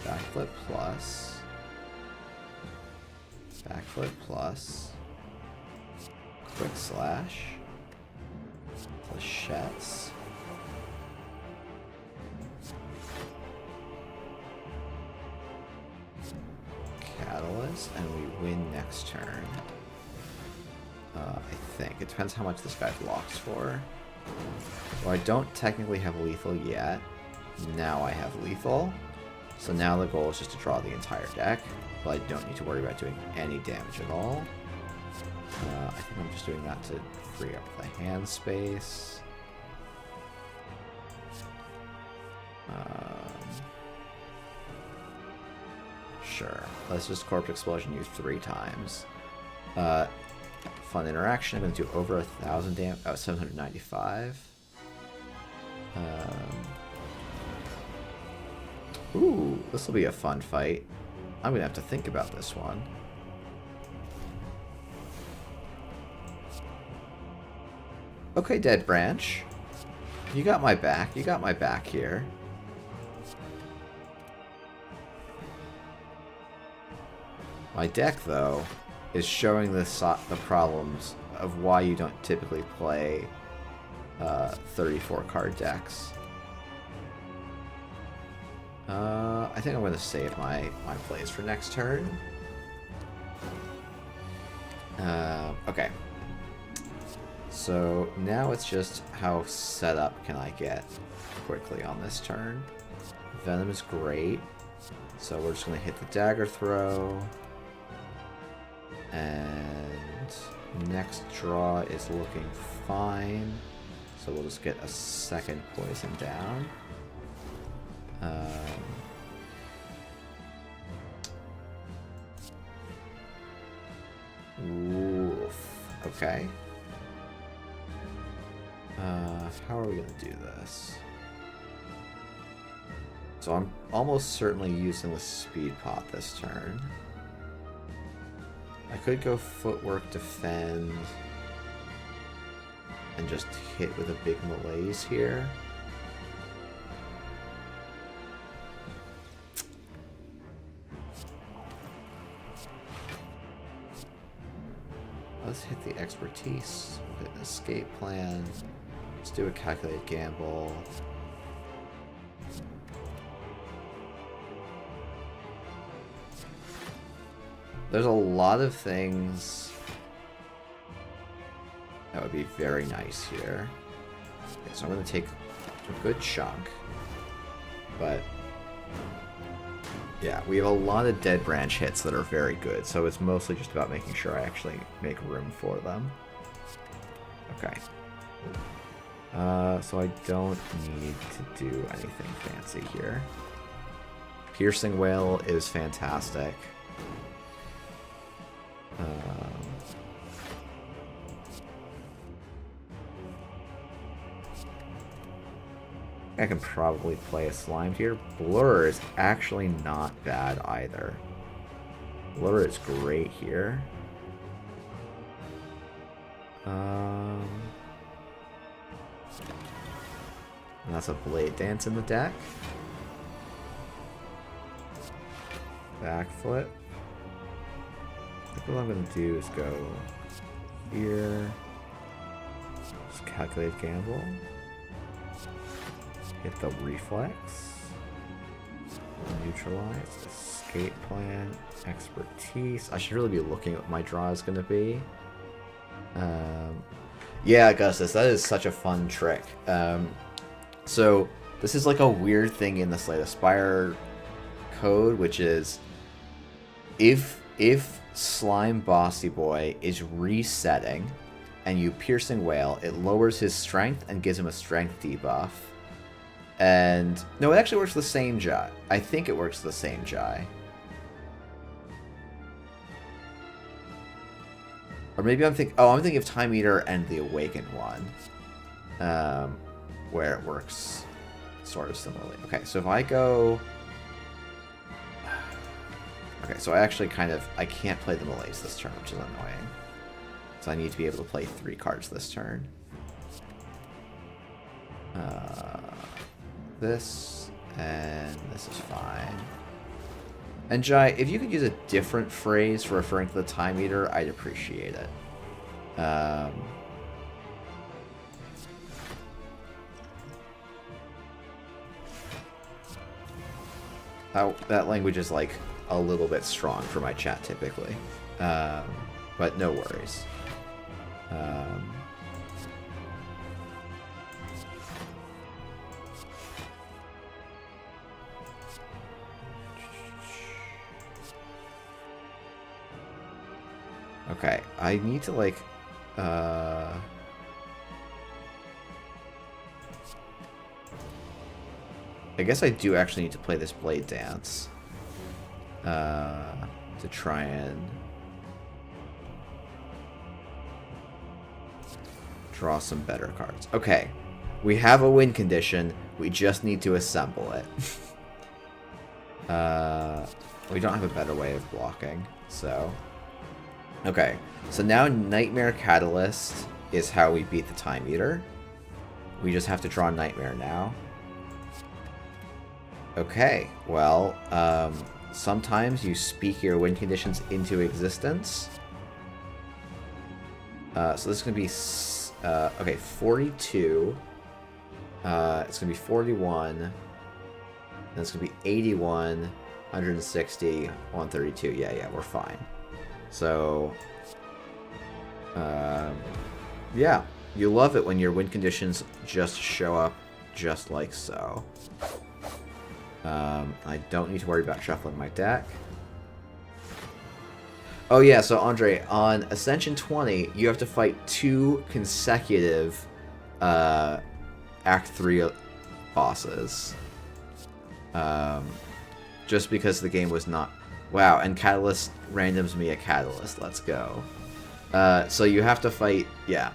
Backflip plus. Backflip plus. Quick Slash. Flechettes. Catalyst, and we win next turn. I think. It depends how much this guy blocks for. Well, I don't technically have lethal yet. Now I have lethal. So now the goal is just to draw the entire deck. But I don't need to worry about doing any damage at all. I think I'm just doing that to free up the hand space. Sure. Let's just Corpse Explosion you 3 times. fun interaction. I'm going to do over 1,000 damage. Oh, 795. Ooh, this will be a fun fight. I'm going to have to think about this one. Okay, Dead Branch. You got my back. You got my back here. My deck, though, is showing the problems of why you don't typically play 34 card decks. I think I'm going to save my plays for next turn. Okay. So now it's just how set up can I get quickly on this turn. Venom is great. So we're just going to hit the dagger throw. And next draw is looking fine. So we'll just get a second poison down. Oof. Okay. How are we gonna do this? So I'm almost certainly using the speed pot this turn. I could go footwork defend and just hit with a big malaise here. Let's hit the expertise. We'll hit an escape plan. Let's do a calculated gamble. There's a lot of things that would be very nice here. Okay, so I'm going to take a good chunk. But yeah, we have a lot of Dead Branch hits that are very good, so it's mostly just about making sure I actually make room for them. Okay. So I don't need to do anything fancy here. Piercing Wail is fantastic. I can probably play a Slimed here. Blur is actually not bad either. Blur is great here. And that's a Blade Dance in the deck. Backflip. I think what I'm going to do is go here. Just calculate gamble. Hit the reflex. Neutralize. Escape plan. Expertise. I should really be looking at what my draw is going to be. Yeah, Augustus, that is such a fun trick. So this is like a weird thing in the Slay the Spire code, which is if Slime Bossy Boy is resetting and you Piercing Wail, it lowers his strength and gives him a strength debuff. And no, it actually works the same Jai. I think it works the same Jai. Or maybe I'm thinking of Time Eater and the Awakened one. Where it works sort of similarly. Okay, so if I go... Okay, so I actually I can't play the Malaise this turn, which is annoying. So I need to be able to play 3 cards this turn. This, and this is fine. And Jai, if you could use a different phrase for referring to the Time Eater, I'd appreciate it. That language is like a little bit strong for my chat typically, but no worries. Okay, I need to like I guess I do actually need to play this Blade Dance to try and Draw some better cards. Okay. We have a win condition. We just need to assemble it. We don't have a better way of blocking, so... Okay. So now Nightmare Catalyst is how we beat the Time Eater. We just have to draw Nightmare now. Okay. Well, sometimes you speak your win conditions into existence. So this is going to be... okay, 42... it's going to be 41, and it's going to be 81, 160, 132. Yeah, we're fine. So, yeah, you love it when your win conditions just show up just like so. I don't need to worry about shuffling my deck. Oh yeah, so Andre, on Ascension 20, you have to fight 2 consecutive, Act 3 bosses. Just because the game was not... Wow, and Catalyst randoms me a Catalyst. Let's go. So you have to fight... Yeah.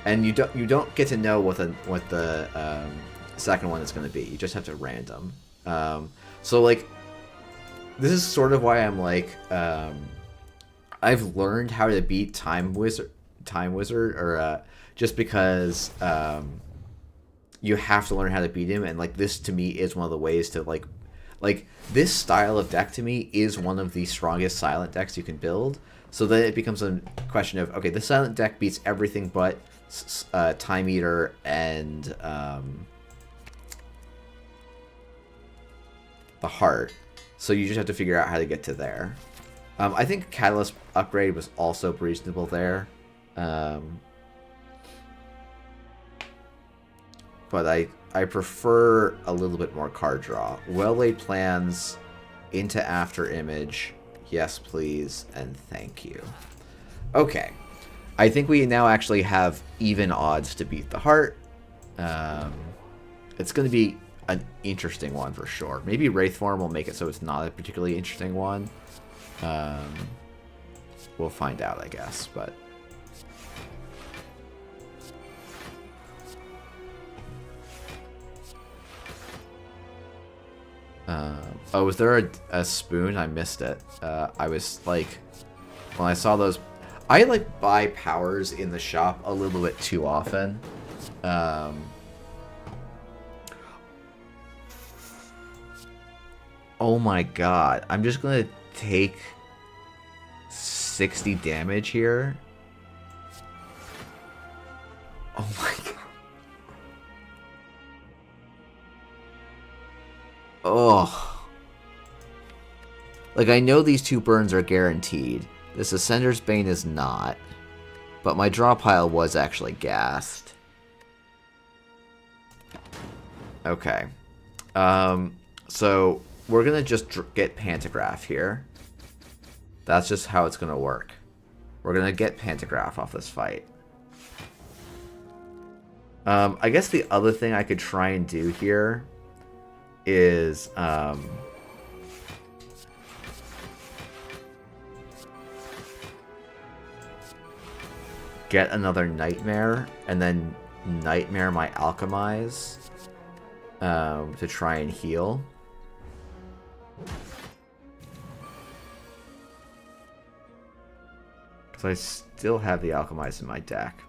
And you don't get to know what the second one is going to be. You just have to random. So, like... This is sort of why I'm like... I've learned how to beat Time Wizard, or just because... you have to learn how to beat him, and like this to me is one of the ways to like this style of deck to me is one of the strongest silent decks you can build. So then it becomes a question of, okay, the silent deck beats everything but Time Eater and the Heart. So you just have to figure out how to get to there. I think Catalyst upgrade was also reasonable there. But I prefer a little bit more card draw. Well-laid plans, into After Image, yes please, and thank you. Okay, I think we now actually have even odds to beat the Heart. It's going to be an interesting one for sure. Maybe Wraithform will make it so it's not a particularly interesting one. We'll find out, I guess, but... oh, was there a spoon? I missed it. I was like, when I saw those, I like buy powers in the shop a little bit too often. Oh my god, I'm just gonna take 60 damage here. Oh my god. Oh. Like, I know these 2 burns are guaranteed. This Ascender's Bane is not. But my draw pile was actually gassed. Okay. So, we're gonna just get Pantograph here. That's just how it's gonna work. We're gonna get Pantograph off this fight. I guess the other thing I could try and do here is get another Nightmare and then Nightmare my Alchemize to try and heal. Because I still have the Alchemize in my deck.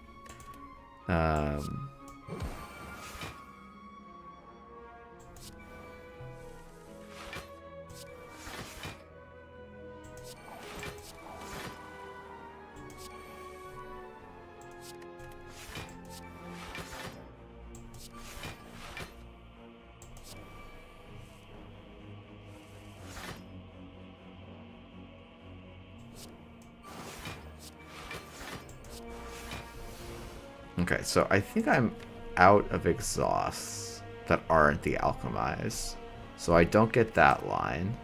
Okay, so I think I'm out of exhausts that aren't the Alchemize. So I don't get that line.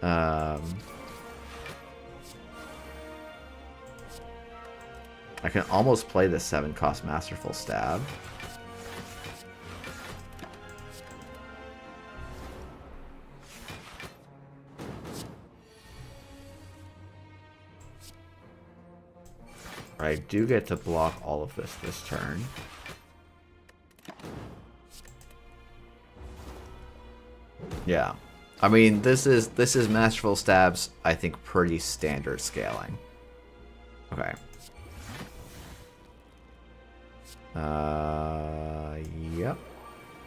I can almost play the 7-cost Masterful Stab. I do get to block all of this turn. Yeah. I mean, this is Masterful Stab's, I think, pretty standard scaling. Okay. Yep.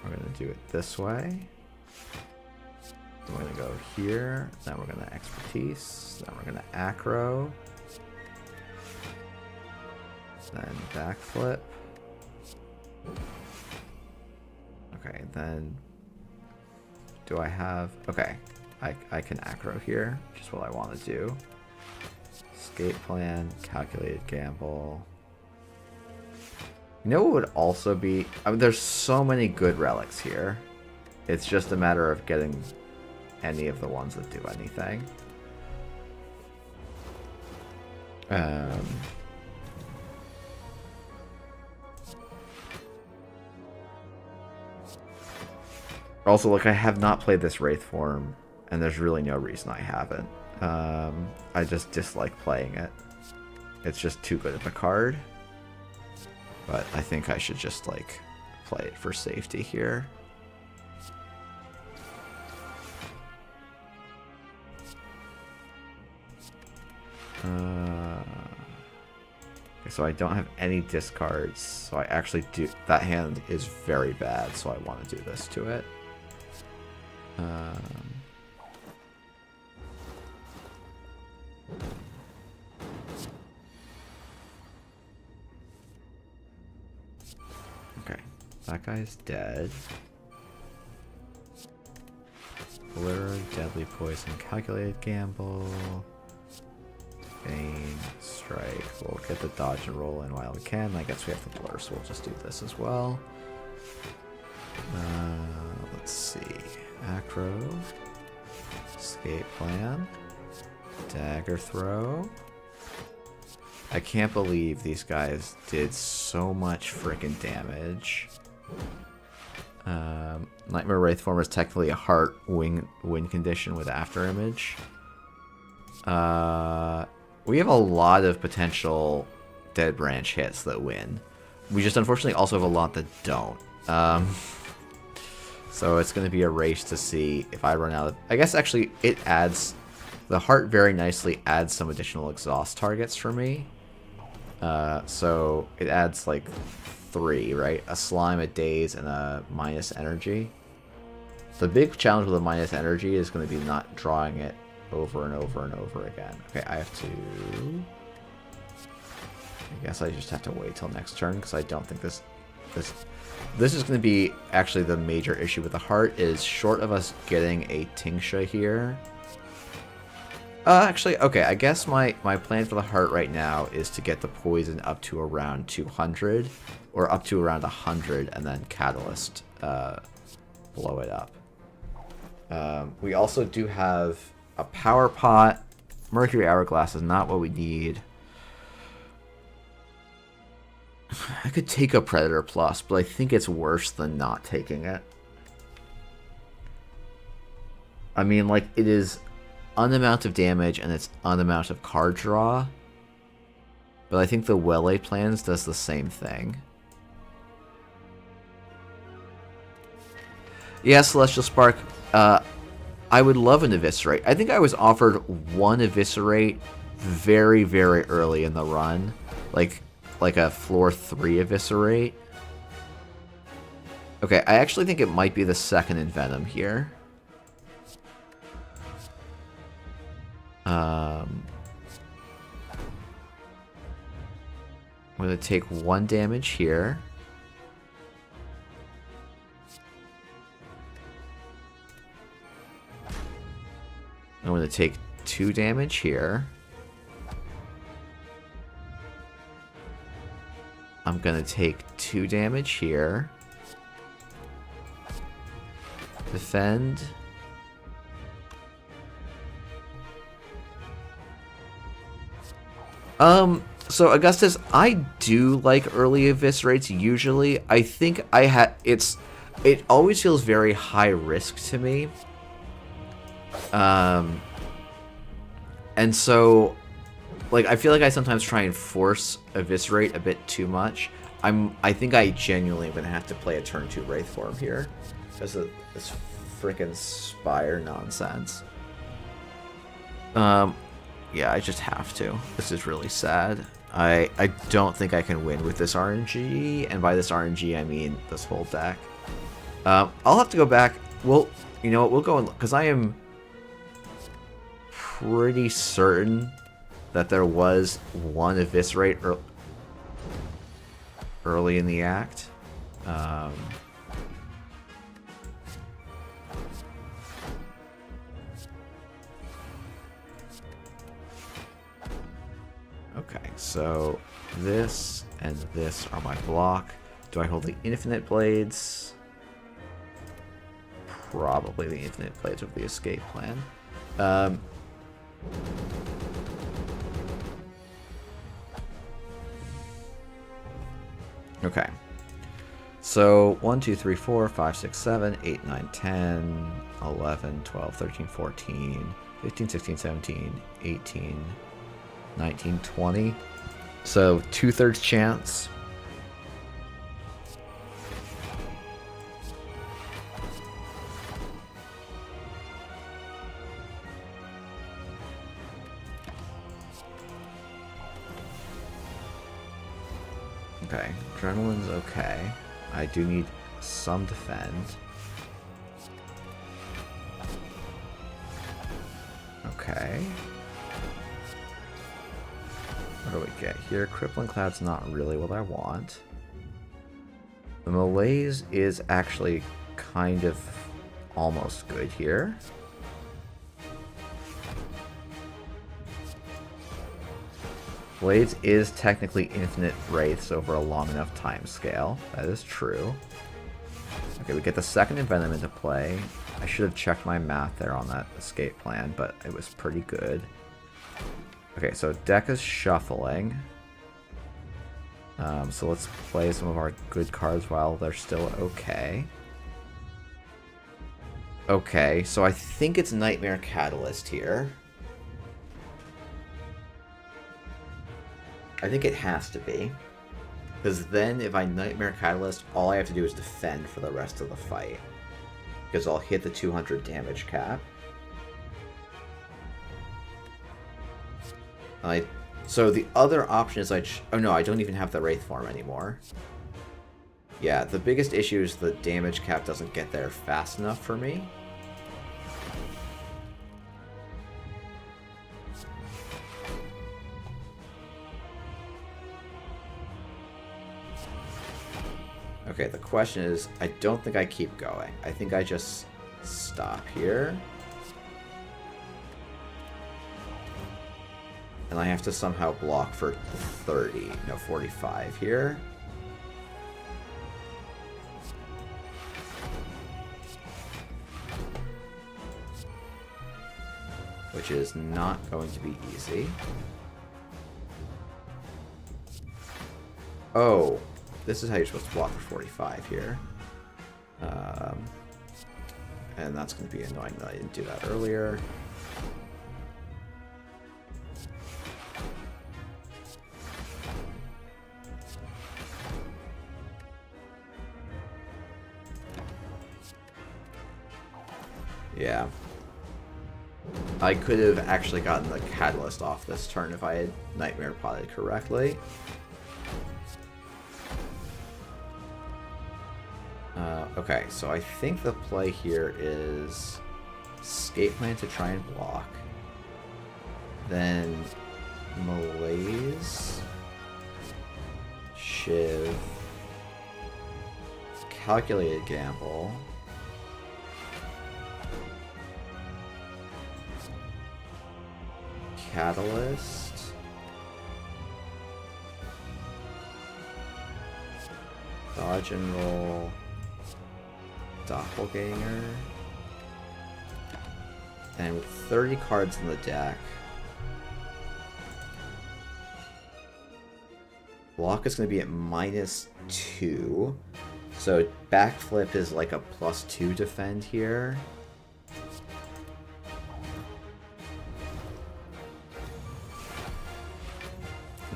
We're gonna do it this way. We're gonna go here. Then we're gonna expertise. Then we're gonna acro. Then backflip. Okay, then do I have... Okay, I can acro here, which is what I want to do. Escape plan, calculated gamble. You know what would also be... I mean, there's so many good relics here. It's just a matter of getting any of the ones that do anything. Also, look, I have not played this Wraith form, and there's really no reason I haven't. I just dislike playing it. It's just too good of a card. But I think I should just, like, play it for safety here. Okay, so I don't have any discards, so I actually do... That hand is very bad, so I want to do this to it. Okay, that guy's dead. Blur, deadly poison, calculated gamble, Bane, strike. We'll get the dodge and roll in while we can. I guess we have the blur, so we'll just do this as well. Let's see. Acro, escape plan, dagger throw. I can't believe these guys did so much freaking damage. Nightmare Wraith form is technically a heart win condition with after image. We have a lot of potential Dead Branch hits that win. We just unfortunately also have a lot that don't. So it's going to be a race to see if I run out of... I guess actually it adds... The heart very nicely adds some additional exhaust targets for me. So it adds like 3, right? A slime, a daze, and a minus energy. The big challenge with a minus energy is going to be not drawing it over and over and over again. Okay, I have to... I guess I just have to wait till next turn because I don't think this is going to be actually the major issue with the heart is short of us getting a Tingsha here. Actually, okay, I guess my plan for the heart right now is to get the poison up to around 200 or up to around 100 and then catalyst blow it up. We also do have a power pot. Mercury Hourglass is not what we need. I could take a Predator Plus, but I think it's worse than not taking it. I mean, like, it is an amount of damage and it's an amount of card draw. But I think the Welle plans does the same thing. Yeah, Celestial Spark. I would love an Eviscerate. I think I was offered one Eviscerate very, very early in the run. Like a floor 3 Eviscerate. Okay, I actually think it might be the second Envenom here. I'm going to take 1 damage here. I'm going to take 2 damage here. I'm going to take 2 damage here. Defend. So Augustus, I do like early Eviscerates usually. I think it always feels very high risk to me. And so Like, I feel like I sometimes try and force Eviscerate a bit too much. I think I genuinely am going to have to play a turn 2 Wraith Form here. Because of this freaking Spire nonsense. Yeah, I just have to. This is really sad. I don't think I can win with this RNG, and by this RNG I mean this whole deck. I'll have to go back. You know what, we'll go and because I am pretty certain that there was one Eviscerate early in the act. Okay, so this and this are my block. Do I hold the Infinite Blades? Probably the Infinite Blades with the escape plan. Okay. So 1, 2, 3, 4, 5, 6, 7, 8, 9, 10, 11, 12, 13, 14, 15, 16, 17, 18, 19, 20. So 2/3 chance. Okay, Adrenaline's okay. I do need some defend. Okay. What do we get here? Crippling Cloud's not really what I want. The Malaise is actually kind of almost good here. Blades is technically infinite wraiths over a long enough time scale. That is true. Okay, we get the second Envenom into play. I should have checked my math there on that escape plan, but it was pretty good. Okay, so deck is shuffling. So let's play some of our good cards while they're still okay. Okay, so I think it's Nightmare Catalyst here. I think it has to be. Because then if I Nightmare Catalyst, all I have to do is defend for the rest of the fight. Because I'll hit the 200 damage cap. So the other option is oh no, I don't even have the Wraith form anymore. Yeah, the biggest issue is the damage cap doesn't get there fast enough for me. Okay, the question is, I don't think I keep going. I think I just stop here. And I have to somehow block for 30, no, 45 here. Which is not going to be easy. Oh, this is how you're supposed to block for 45 here. And that's going to be annoying that I didn't do that earlier. Yeah. I could have actually gotten the Catalyst off this turn if I had Nightmare Potted correctly. Okay, so I think the play here is Escape Plan to try and block. Then Malaise, Shiv, Calculated Gamble, Catalyst, Dodge and Roll, Doppelganger, and with 30 cards in the deck, block is going to be at -2, so backflip is like a +2 defend here.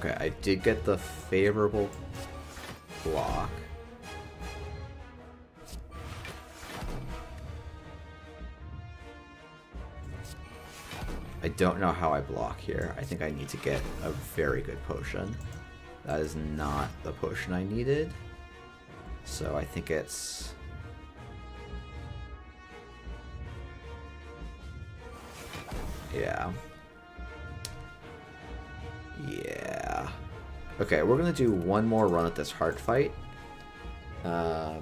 Okay, I did get the favorable block. I don't know how I block here. I think I need to get a very good potion. That is not the potion I needed. So I think it's... Yeah. Yeah. Okay, we're gonna do one more run at this heart fight. I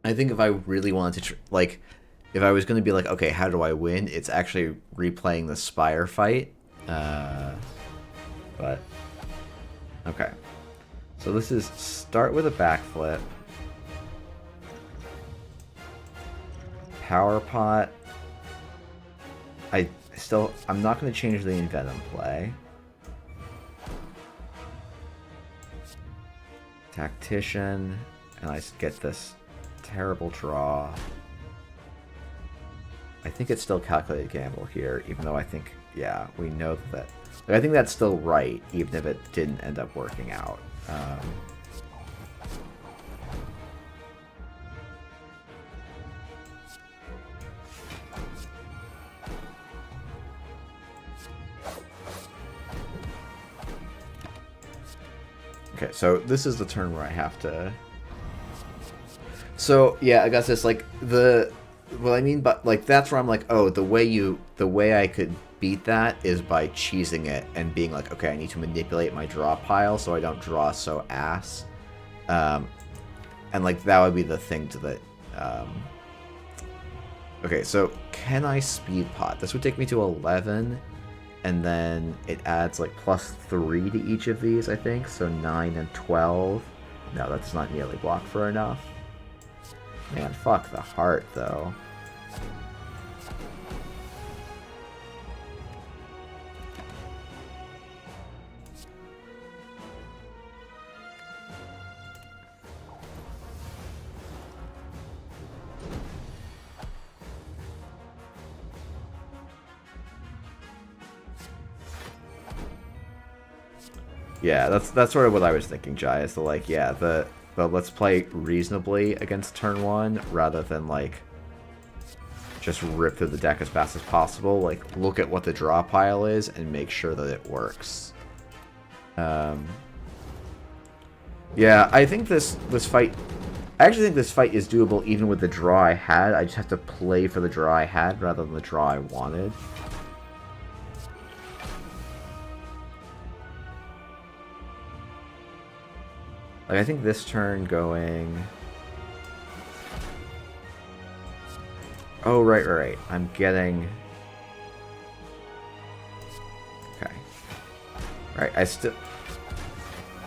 think if I really wanted to, like, if I was gonna be like, okay, how do I win? It's actually replaying the Spire fight. But okay. So this is start with a backflip. Power pot. I'm not going to change the Envenom play. Tactician, and I get this terrible draw. I think it's still calculated gamble here, even though I think, yeah, we know that. Like, I think that's still right, even if it didn't end up working out. Okay, so this is the turn where I have to... So, yeah, I guess it's like what I mean, but like that's where I'm like, oh, the way I could beat that is by cheesing it and being like, okay, I need to manipulate my draw pile so I don't draw so ass. And like that would be the thing to the... Okay, so can I speed pot? This would take me to 11, and then it adds like +3 to each of these, I think, so 9 and 12. No, that's not nearly blocked for enough. Man, fuck the heart, though. Yeah, that's sort of what I was thinking, Jai, is like, yeah, but let's play reasonably against turn 1 rather than like just rip through the deck as fast as possible. Like, look at what the draw pile is and make sure that it works. Yeah, I think this fight... I actually think this fight is doable even with the draw I had. I just have to play for the draw I had rather than the draw I wanted. Like, I think this turn going... Oh, right. I'm getting... Okay. Right,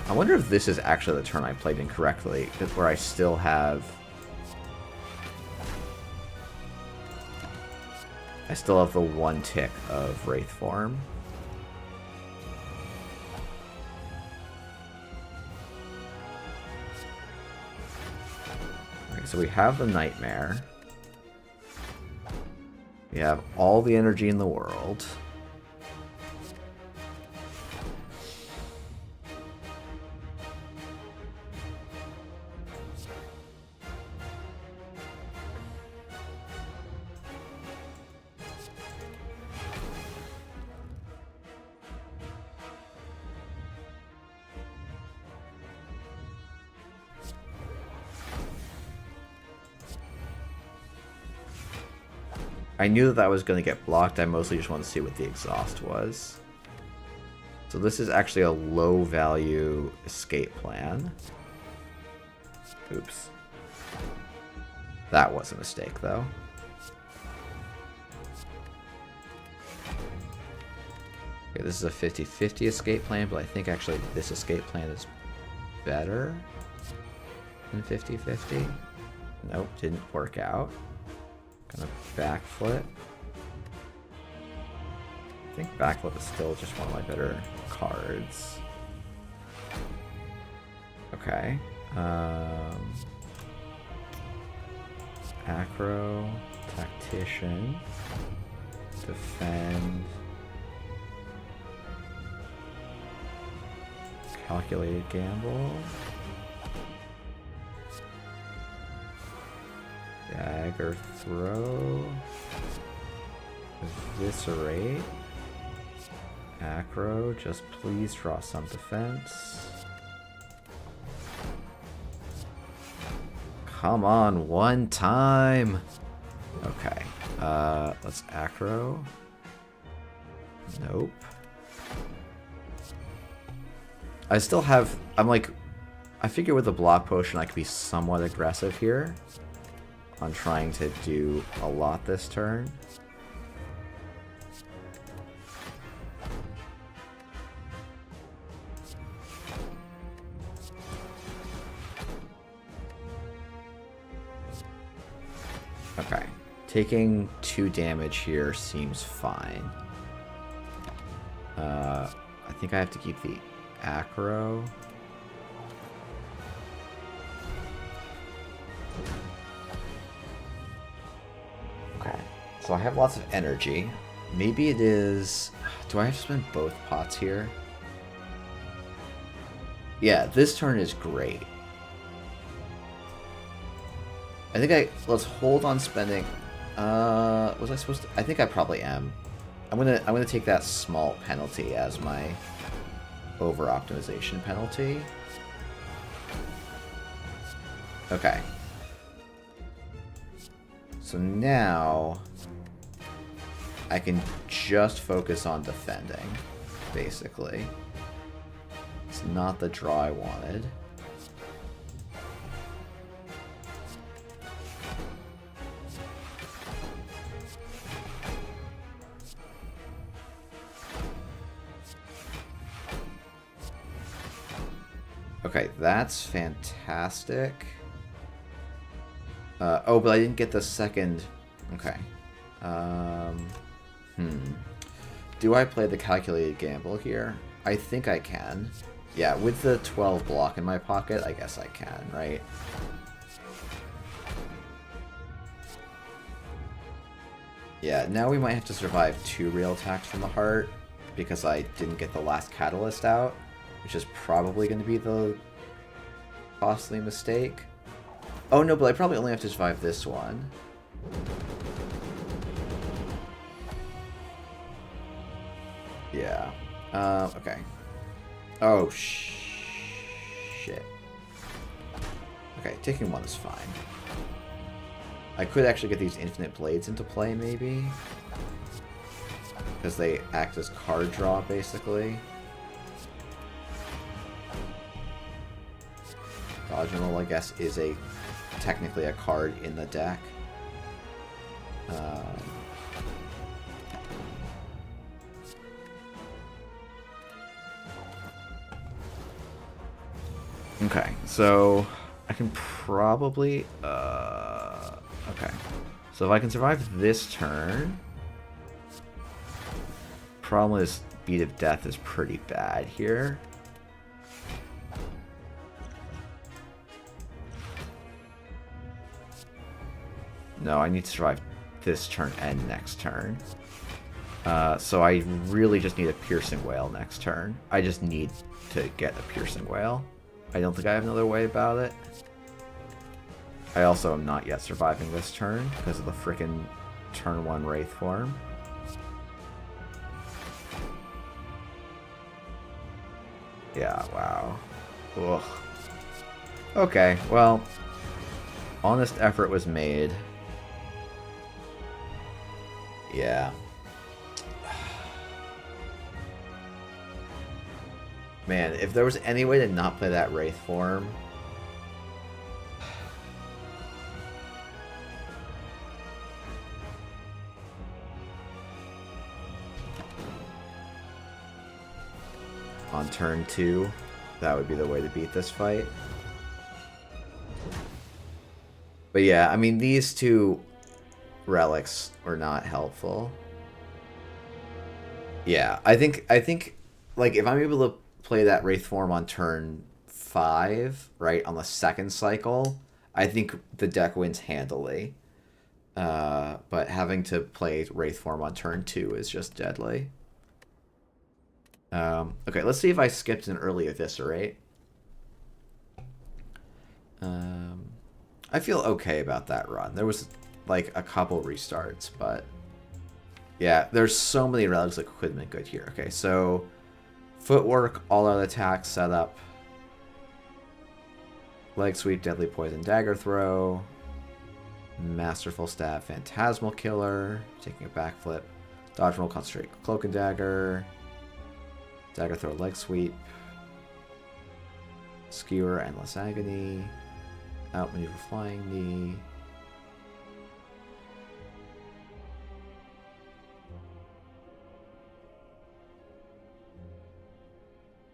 I wonder if this is actually the turn I played incorrectly, where I still have... the one tick of Wraith form. So we have the Nightmare. We have all the energy in the world. I knew that was going to get blocked. I mostly just wanted to see what the exhaust was. So this is actually a low value escape plan. Oops. That was a mistake, though. Okay, this is a 50-50 escape plan, but I think actually this escape plan is better than 50-50. Nope, didn't work out. Gonna backflip. I think backflip is still just one of my better cards. Okay. Acro, Tactician, Defend. Calculated gamble. Dagger throw. Eviscerate. Acro, just please draw some defense. Come on, one time! Okay, let's acro. Nope. I still have, I figure with the block potion I could be somewhat aggressive here on trying to do a lot this turn. Okay, taking 2 damage here seems fine. I think I have to keep the acro. Okay, so I have lots of energy. Maybe it is... Do I have to spend both pots here? Yeah, this turn is great. I think let's hold on spending. Was I supposed to? I think I probably am. I'm gonna take that small penalty as my over optimization penalty. Okay. So now I can just focus on defending, basically. It's not the draw I wanted. Okay, that's fantastic. Oh, but I didn't get the second... Okay. Do I play the calculated gamble here? I think I can. Yeah, with the 12 block in my pocket, I guess I can, right? Yeah, now we might have to survive 2 real attacks from the heart because I didn't get the last catalyst out, which is probably going to be the costly mistake. Oh no, but I probably only have to survive this one. Yeah. Okay. Oh, shit. Okay, taking 1 is fine. I could actually get these infinite blades into play, maybe. Because they act as card draw, basically. Dodge and roll, I guess, is technically a card in the deck. Okay, so I can probably... okay. So if I can survive this turn... Problem is, Beat of Death is pretty bad here. No, I need to survive this turn and next turn. So I really just need a Piercing Wail next turn. I just need to get a Piercing Wail. I don't think I have another way about it. I also am not yet surviving this turn because of the frickin' turn 1 Wraith form. Yeah, wow. Ugh. Okay, well, honest effort was made. Yeah. Man, if there was any way to not play that Wraith form... on turn 2, that would be the way to beat this fight. But yeah, I mean, these 2 relics were not helpful. Yeah, I think like if I'm able to play that Wraith form on turn 5, right, on the second cycle, I think the deck wins handily. But having to play Wraith form on turn 2 is just deadly. Okay, let's see if I skipped an early Eviscerate. I feel okay about that run. There was like a couple restarts, but yeah, there's so many relics that could have been good here. Okay, so footwork, all out attacks, setup, leg sweep, deadly poison, dagger throw, masterful stab, phantasmal killer, taking a backflip, dodge roll, concentrate, cloak and dagger, dagger throw, leg sweep, skewer, endless agony, outmaneuver, flying knee.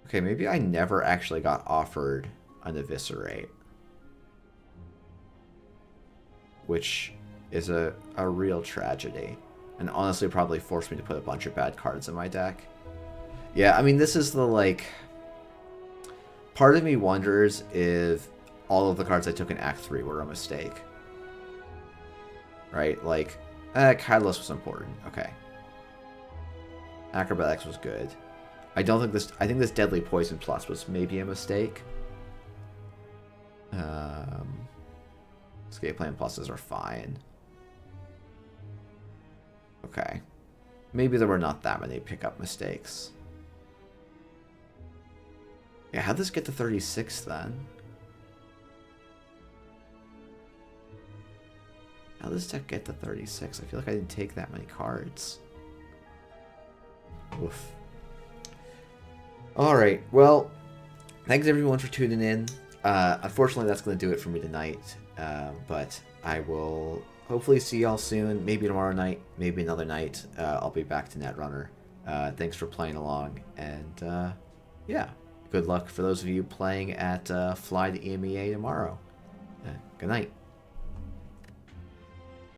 Okay, maybe I never actually got offered an Eviscerate, which is a real tragedy, and honestly probably forced me to put a bunch of bad cards in my deck. Yeah, I mean, this is the, like, part of me wonders if all of the cards I took in Act 3 were a mistake. Right? Like, Catalyst was important. Okay. Acrobatics was good. I think this Deadly Poison Plus was maybe a mistake. Escape Plan Pluses are fine. Okay. Maybe there were not that many pickup mistakes. Yeah, how'd this get to 36 then? How'd this deck get to 36? I feel like I didn't take that many cards. Oof. Alright, well, thanks everyone for tuning in. Unfortunately, that's going to do it for me tonight. But I will hopefully see y'all soon. Maybe tomorrow night, maybe another night. I'll be back to Netrunner. Thanks for playing along. And yeah, good luck for those of you playing at Fly to EMEA tomorrow. Good night.